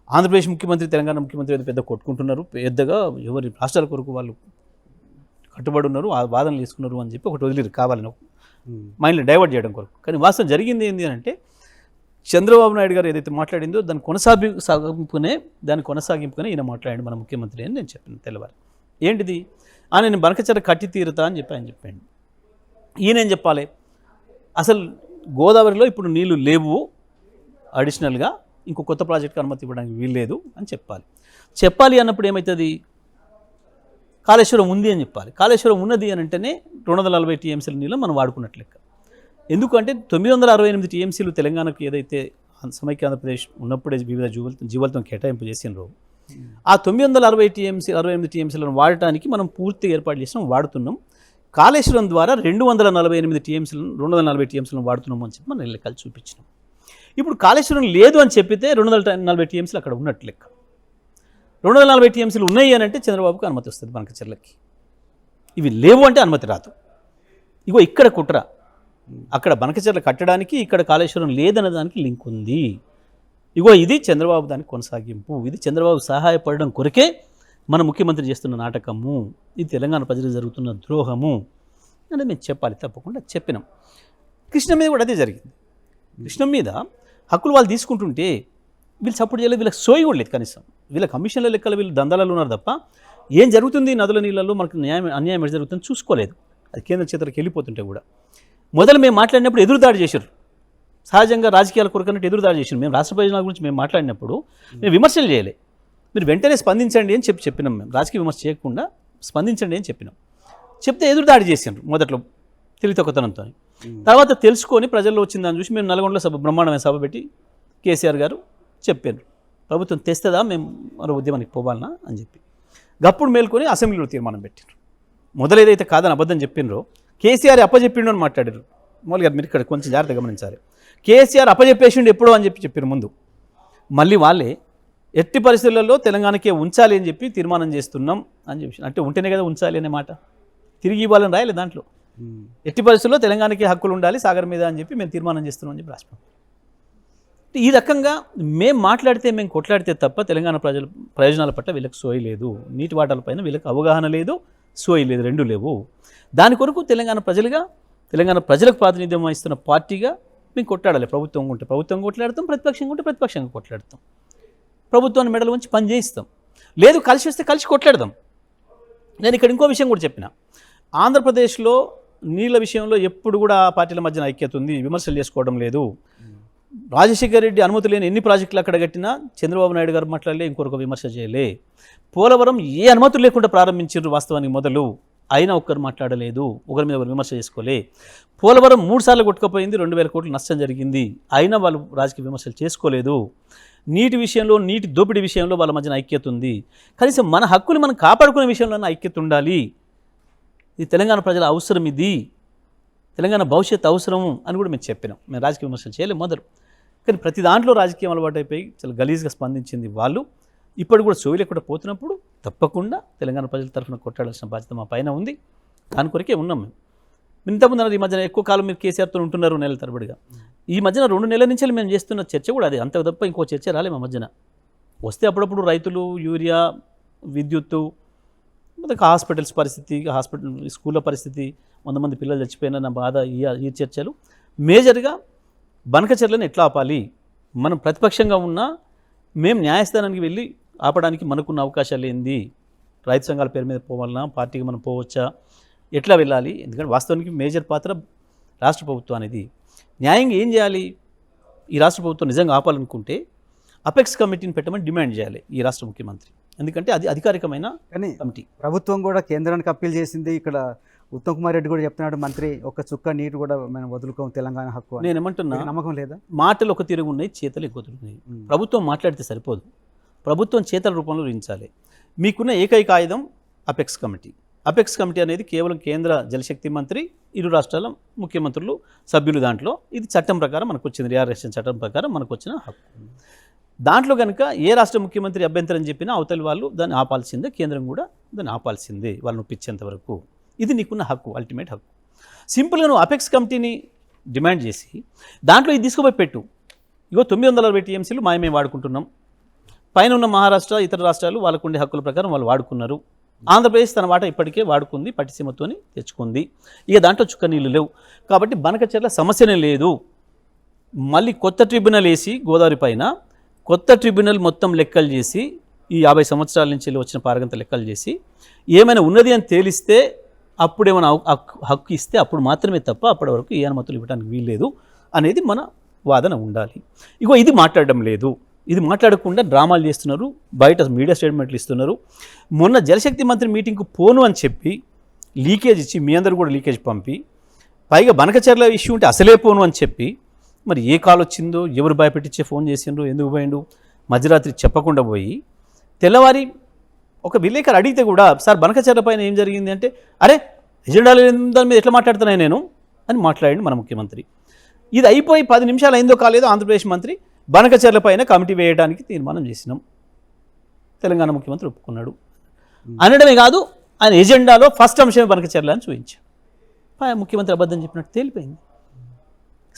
ఆంధ్రప్రదేశ్ ముఖ్యమంత్రి తెలంగాణ ముఖ్యమంత్రి పెద్ద కొట్టుకుంటున్నారు, పెద్దగా ఎవరి రాష్ట్రాల కొరకు వాళ్ళు కట్టుబడి ఉన్నారు, ఆ వాదనలు వేసుకున్నారు అని చెప్పి ఒకటి వదిలేరు కావాలని మైండ్లో డైవర్ట్ చేయడం కొరకు. కానీ వాస్తవం జరిగింది ఏంటి అని అంటే చంద్రబాబు నాయుడు గారు ఏదైతే మాట్లాడిందో దాని కొనసాగింపుకునే ఈయన మాట్లాడండి మన ముఖ్యమంత్రి అని నేను చెప్పాను తెల్లవారు. ఏంటిది, నేను బనకచెర్ల కట్టి తీరుతా అని చెప్పి ఆయన చెప్పాడు. ఈయనేం చెప్పాలి, అసలు గోదావరిలో ఇప్పుడు నీళ్లు లేవు, అడిషనల్గా ఇంకో కొత్త ప్రాజెక్టుకి అనుమతి ఇవ్వడానికి వీల్లేదు అని చెప్పాలి అన్నప్పుడు ఏమవుతుంది, కాళేశ్వరం ఉంది అని చెప్పాలి. కాళేశ్వరం ఉన్నది అని అంటేనే 240 టీఎంసీల నీళ్ళు మనం వాడుకున్నట్లు లెక్క. ఎందుకంటే 968 టీఎంసీలు తెలంగాణకు ఏదైతే సమైక్య ఆంధ్రప్రదేశ్ ఉన్నప్పుడే వివిధ జీవులతో కేటాయింపు చేసినారో ఆ 968 టీఎంసీలను వాడటానికి మనం పూర్తిగా ఏర్పాటు చేసినాం, వాడుతున్నాం. కాళేశ్వరం ద్వారా 240 టీఎంసీలను వాడుతున్నాం అని చెప్పి మనం లెక్కలు చూపించినాం. ఇప్పుడు కాళేశ్వరం లేదు అని చెప్పితే 240 టీఎంసీలు అక్కడ ఉన్నట్టు లెక్క. 240 టీఎంసీలు ఉన్నాయి అని అంటే చంద్రబాబుకు అనుమతి వస్తుంది బనకచెర్లకి. ఇవి లేవు అంటే అనుమతి రాదు. ఇగో ఇక్కడ కుట్ర, అక్కడ బనకచెర్ల కట్టడానికి ఇక్కడ కాళేశ్వరం లేదనే దానికి లింక్ ఉంది. ఇగో ఇది చంద్రబాబు దానికి కొనసాగింపు, ఇది చంద్రబాబు సహాయపడడం కొరకే మన ముఖ్యమంత్రి చేస్తున్న నాటకము, ఇది తెలంగాణ ప్రజలకు జరుగుతున్న ద్రోహము అని మేము చెప్పాలి. తప్పకుండా చెప్పినాం. కృష్ణ మీద కూడా అదే జరిగింది. కృష్ణ మీద హక్కులు వాళ్ళు తీసుకుంటుంటే వీళ్ళు సపోర్ట్ చేయలేదు, వీళ్ళకి సోయి కూడా లేదు కనీసం. వీళ్ళ కమిషన్ల లెక్కలు వీళ్ళు దందాలలో ఉన్నారు తప్ప ఏం జరుగుతుంది నదుల నీళ్ళల్లో మనకు అన్యాయం ఎక్కడ జరుగుతుంది చూసుకోలేదు. అది కేంద్ర చేతులకు వెళ్ళిపోతుంటే కూడా మొదలు మేము మాట్లాడినప్పుడు ఎదురుదాడి చేశారు. సహజంగా రాజకీయాల కొరకన్నట్టు ఎదురుదాడి చేశారు. మేము రాష్ట్ర ప్రయోజనాల గురించి మేము మాట్లాడినప్పుడు మేము విమర్శలు చేయలే, మీరు వెంటనే స్పందించండి అని చెప్పినాం. మేము రాజకీయ విమర్శ చేయకుండా స్పందించండి అని చెప్పినాం. చెప్తే ఎదురుదాడి చేశారు మొదట్లో తెలివితక్కువతనంతో. తర్వాత తెలుసుకొని ప్రజల్లో వచ్చిందని చూసి మేము నల్గొండలో బ్రహ్మాండమైన సభ పెట్టి కేసీఆర్ గారు చెప్పారు, ప్రభుత్వం తెస్తుందా మేము మరో ఉద్యమానికి పోవాలన్నా అని చెప్పి. గప్పుడు మేల్కొని అసెంబ్లీలో తీర్మానం పెట్టారు. మొదలు ఏదైతే కాదని అబద్ధం చెప్పినరో కేసీఆర్ అప్పచెప్పిండు అని మాట్లాడారు. మామూలుగా మీరు ఇక్కడ కొంచెం జాగ్రత్తగా గమనించాలి. కేసీఆర్ అప్పచెప్పేసిండు ఎప్పుడో అని చెప్పారు ముందు. మళ్ళీ వాళ్ళే ఎట్టి పరిస్థితులలో తెలంగాణకే ఉంచాలి అని చెప్పి తీర్మానం చేస్తున్నాం అని చెప్పి, అంటే ఉంటేనే కదా ఉంచాలి అనే మాట, తిరిగి ఇవ్వాలని రాయలే దాంట్లో. ఎట్టి పరిస్థితుల్లో తెలంగాణకి హక్కులు ఉండాలి సాగర్ మీద అని చెప్పి మేము తీర్మానం చేస్తున్నాం అని చెప్పి రాష్ట్రం. ఈ రకంగా మేము మాట్లాడితే మేము కొట్లాడితే తప్ప తెలంగాణ ప్రయోజనాల పట్ల వీళ్ళకి సోయి లేదు, నీటి వాటాలపైన వీళ్ళకి అవగాహన లేదు, సోయి లేదు, రెండు లేవు. దాని కొరకు తెలంగాణ ప్రజలకు ప్రాతినిధ్యం వహిస్తున్న పార్టీగా మేము కొట్లాడాలి. ప్రభుత్వం ఉంటే ప్రభుత్వం కొట్లాడతాం, ప్రతిపక్షంగా ఉంటే ప్రతిపక్షంగా కొట్లాడతాం, ప్రభుత్వాన్ని మెడలు ఉంచి పని చేయిస్తాం. లేదు కలిసి వస్తే కలిసి కొట్లాడదాం. నేను ఇక్కడ ఇంకో విషయం కూడా చెప్పిన, ఆంధ్రప్రదేశ్లో నీళ్ళ విషయంలో ఎప్పుడు కూడా పార్టీల మధ్యన ఐక్యత ఉంది, విమర్శలు చేసుకోవడం లేదు. రాజశేఖర రెడ్డి అనుమతి లేని ఎన్ని ప్రాజెక్టులు అక్కడ కట్టినా చంద్రబాబు నాయుడు గారు మాట్లాడలే, ఇంకొక విమర్శ చేయలే. పోలవరం ఏ అనుమతులు లేకుండా ప్రారంభించారు వాస్తవానికి మొదలు, అయినా ఒక్కరు మాట్లాడలేదు, ఒకరి మీద ఒకరు విమర్శ చేసుకోలే. పోలవరం 3 సార్లు కొట్టుకుపోయింది, 2000 కోట్ల నష్టం జరిగింది, అయినా వాళ్ళు రాజకీయ విమర్శలు చేసుకోలేదు. నీటి విషయంలో, నీటి దోపిడీ విషయంలో వాళ్ళ మధ్యన ఐక్యత ఉంది. కనీసం మన హక్కులు మనం కాపాడుకునే విషయంలోనే ఐక్యత ఉండాలి. ఇది తెలంగాణ ప్రజల అవసరం, ఇది తెలంగాణ భవిష్యత్తు అవసరం అని కూడా మేము చెప్పినాం. మేము రాజకీయ విమర్శలు చేయలేము మొదలు, కానీ ప్రతి దాంట్లో రాజకీయం అలవాటు అయిపోయి చాలా గలీజ్గా స్పందించింది వాళ్ళు. ఇప్పుడు కూడా సోయి లేకుండా పోతున్నప్పుడు తప్పకుండా తెలంగాణ ప్రజల తరఫున కొట్టాడాల్సిన బాధ్యత మా పైన ఉంది. దాని కొరకే ఉన్నాం మేము. ఇంతకుముందు అన్నారు ఈ మధ్యన ఎక్కువ కాలం మీరు కేసీఆర్తో ఉంటున్నారు నెలల తరబడిగా. ఈ మధ్యన 2 నెలల నుంచి మేము చేస్తున్న చర్చ కూడా అదే, అంత తప్ప ఇంకో చర్చ రాలే మా మధ్యన. వస్తే అప్పుడప్పుడు రైతులు, యూరియా, విద్యుత్తు, హాస్పిటల్స్ పరిస్థితి, స్కూళ్ళ పరిస్థితి, 100 మంది పిల్లలు చచ్చిపోయిన నా బాధ, ఈ చర్చలు. మేజర్గా బనకచెర్లను ఎట్లా ఆపాలి, మనం ప్రతిపక్షంగా ఉన్నా మేము న్యాయస్థానానికి వెళ్ళి ఆపడానికి మనకున్న అవకాశాలు ఏంది రైతు సంఘాల పేరు మీద పోవాలన్నా పార్టీకి మనం పోవచ్చా, ఎట్లా వెళ్ళాలి? ఎందుకంటే వాస్తవానికి మేజర్ పాత్ర రాష్ట్ర ప్రభుత్వం అనేది. న్యాయంగా ఏం చేయాలి? ఈ రాష్ట్ర ప్రభుత్వం నిజంగా ఆపాలనుకుంటే అపెక్స్ కమిటీని పెట్టమని డిమాండ్ చేయాలి ఈ రాష్ట్ర ముఖ్యమంత్రి. ఎందుకంటే అది అధికారికమైన కానీ కమిటీ. ప్రభుత్వం కూడా కేంద్రానికి అప్పీల్ చేసింది. ఇక్కడ ఉత్తమ్ కుమార్ రెడ్డి కూడా చెప్తున్నాడు, మంత్రి ఒక చుక్క నీరు కూడా మనం వదులుకోం తెలంగాణ హక్కు అని. నేను ఏమంటున్నా, మీకు నమ్మకం లేదా? మాటలు ఒక తిరుగు ఉన్నాయి, చేతలు ఎక్కువ తిరుగున్నాయి. ప్రభుత్వం మాట్లాడితే సరిపోదు, ప్రభుత్వం చేతల రూపంలో రుయించాలి. మీకున్న ఏకైక ఆయుధం అపెక్స్ కమిటీ. అపెక్స్ కమిటీ అనేది కేవలం కేంద్ర జలశక్తి మంత్రి, ఇరు రాష్ట్రాల ముఖ్యమంత్రులు సభ్యులు. దాంట్లో ఇది చట్టం ప్రకారం మనకు వచ్చింది, రియారేషన్ చట్టం ప్రకారం మనకు వచ్చిన హక్కు. దాంట్లో కనుక ఏ రాష్ట్ర ముఖ్యమంత్రి అభ్యంతరం చెప్పినా అవతలి వాళ్ళు దాన్ని ఆపాల్సిందే, కేంద్రం కూడా దాన్ని ఆపాల్సిందే వాళ్ళని ఒప్పించేంత వరకు. ఇది నీకున్న హక్కు, అల్టిమేట్ హక్కు. సింపుల్గా నువ్వు అపెక్స్ కమిటీని డిమాండ్ చేసి దాంట్లో ఇది తీసుకుపోయి పెట్టు. ఇగో 960 టీఎంసీలు మేము వాడుకుంటున్నాం, పైన ఉన్న మహారాష్ట్ర ఇతర రాష్ట్రాలు వాళ్ళకు ఉండే హక్కుల ప్రకారం వాళ్ళు వాడుకున్నారు, ఆంధ్రప్రదేశ్ తన వాటా ఇప్పటికే వాడుకుంది, పట్టిసీమతోని తెచ్చుకుంది, ఇక దాంట్లో చుక్క నీళ్ళు లేవు. కాబట్టి బనకచెర్ల సమస్యనే లేదు. మళ్ళీ కొత్త ట్రిబ్యునల్ వేసి గోదావరి పైన కొత్త ట్రిబ్యునల్ మొత్తం లెక్కలు చేసి ఈ 50 సంవత్సరాల నుంచి వచ్చిన పారగంత లెక్కలు చేసి ఏమైనా ఉన్నది అని తేలిస్తే అప్పుడేమైనా హక్కు ఇస్తే అప్పుడు మాత్రమే తప్ప అప్పటి వరకు ఏ అనుమతులు ఇవ్వడానికి వీల్లేదు అనేది మన వాదన ఉండాలి. ఇగో ఇది మాట్లాడడం లేదు, ఇది మాట్లాడకుండా డ్రామాలు చేస్తున్నారు, బయట మీడియా స్టేట్మెంట్లు ఇస్తున్నారు. మొన్న జలశక్తి మంత్రి మీటింగ్కు పోను అని చెప్పి లీకేజ్ ఇచ్చి మీ అందరూ కూడా లీకేజ్ పంపి, పైగా బనకచెర్ల ఇష్యూ ఉంటే అసలే పోను అని చెప్పి, మరి ఏ కాల్ వచ్చిందో, ఎవరు భయపెట్టించే ఫోన్ చేసిండ్రు, ఎందుకు పోయిండు, మధ్యరాత్రి చెప్పకుండా పోయి తెల్లవారి ఒక విలేకరు అడిగితే కూడా సార్ బనకచెర్ల పైన ఏం జరిగింది అంటే, అరే ఎజెండాలు దాని మీద ఎట్లా మాట్లాడుతున్నాయి నేను అని మాట్లాడండి మన ముఖ్యమంత్రి. ఇది అయిపోయి 10 నిమిషాలు అయిందో కాలేదో ఆంధ్రప్రదేశ్ మంత్రి బనకచెర్ల పైన కమిటీ వేయడానికి తీర్మానం చేసినాం, తెలంగాణ ముఖ్యమంత్రి ఒప్పుకున్నాడు అనడమే కాదు, ఆయన ఎజెండాలో ఫస్ట్ అంశమే బనకచెర్ల అని చూపించాం. ముఖ్యమంత్రి అబద్ధం చెప్పినట్టు తేలిపోయింది,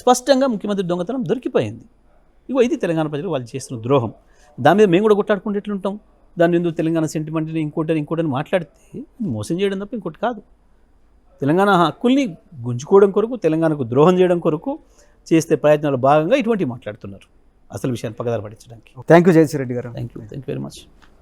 స్పష్టంగా ముఖ్యమంత్రి దొంగతనం దొరికిపోయింది. ఇగో ఇది తెలంగాణ ప్రజలు వాళ్ళు చేస్తున్న ద్రోహం. దాని మీద మేము కూడా కొట్లాడుకుంటే ఎట్లుంటాం? దాని ఎందుకు తెలంగాణ సెంటిమెంట్ని ఇంకోటని మాట్లాడితే మోసం చేయడం తప్ప ఇంకోటి కాదు. తెలంగాణ హక్కుల్ని గుంజుకోవడం కొరకు, తెలంగాణకు ద్రోహం చేయడం కొరకు చేసే ప్రయత్నాలు భాగంగా ఇటువంటివి మాట్లాడుతున్నారు, అసలు విషయాన్ని పక్కదారి పట్టించడానికి. థ్యాంక్ యూ జయశ్రీ రెడ్డి గారు. Thank you very much.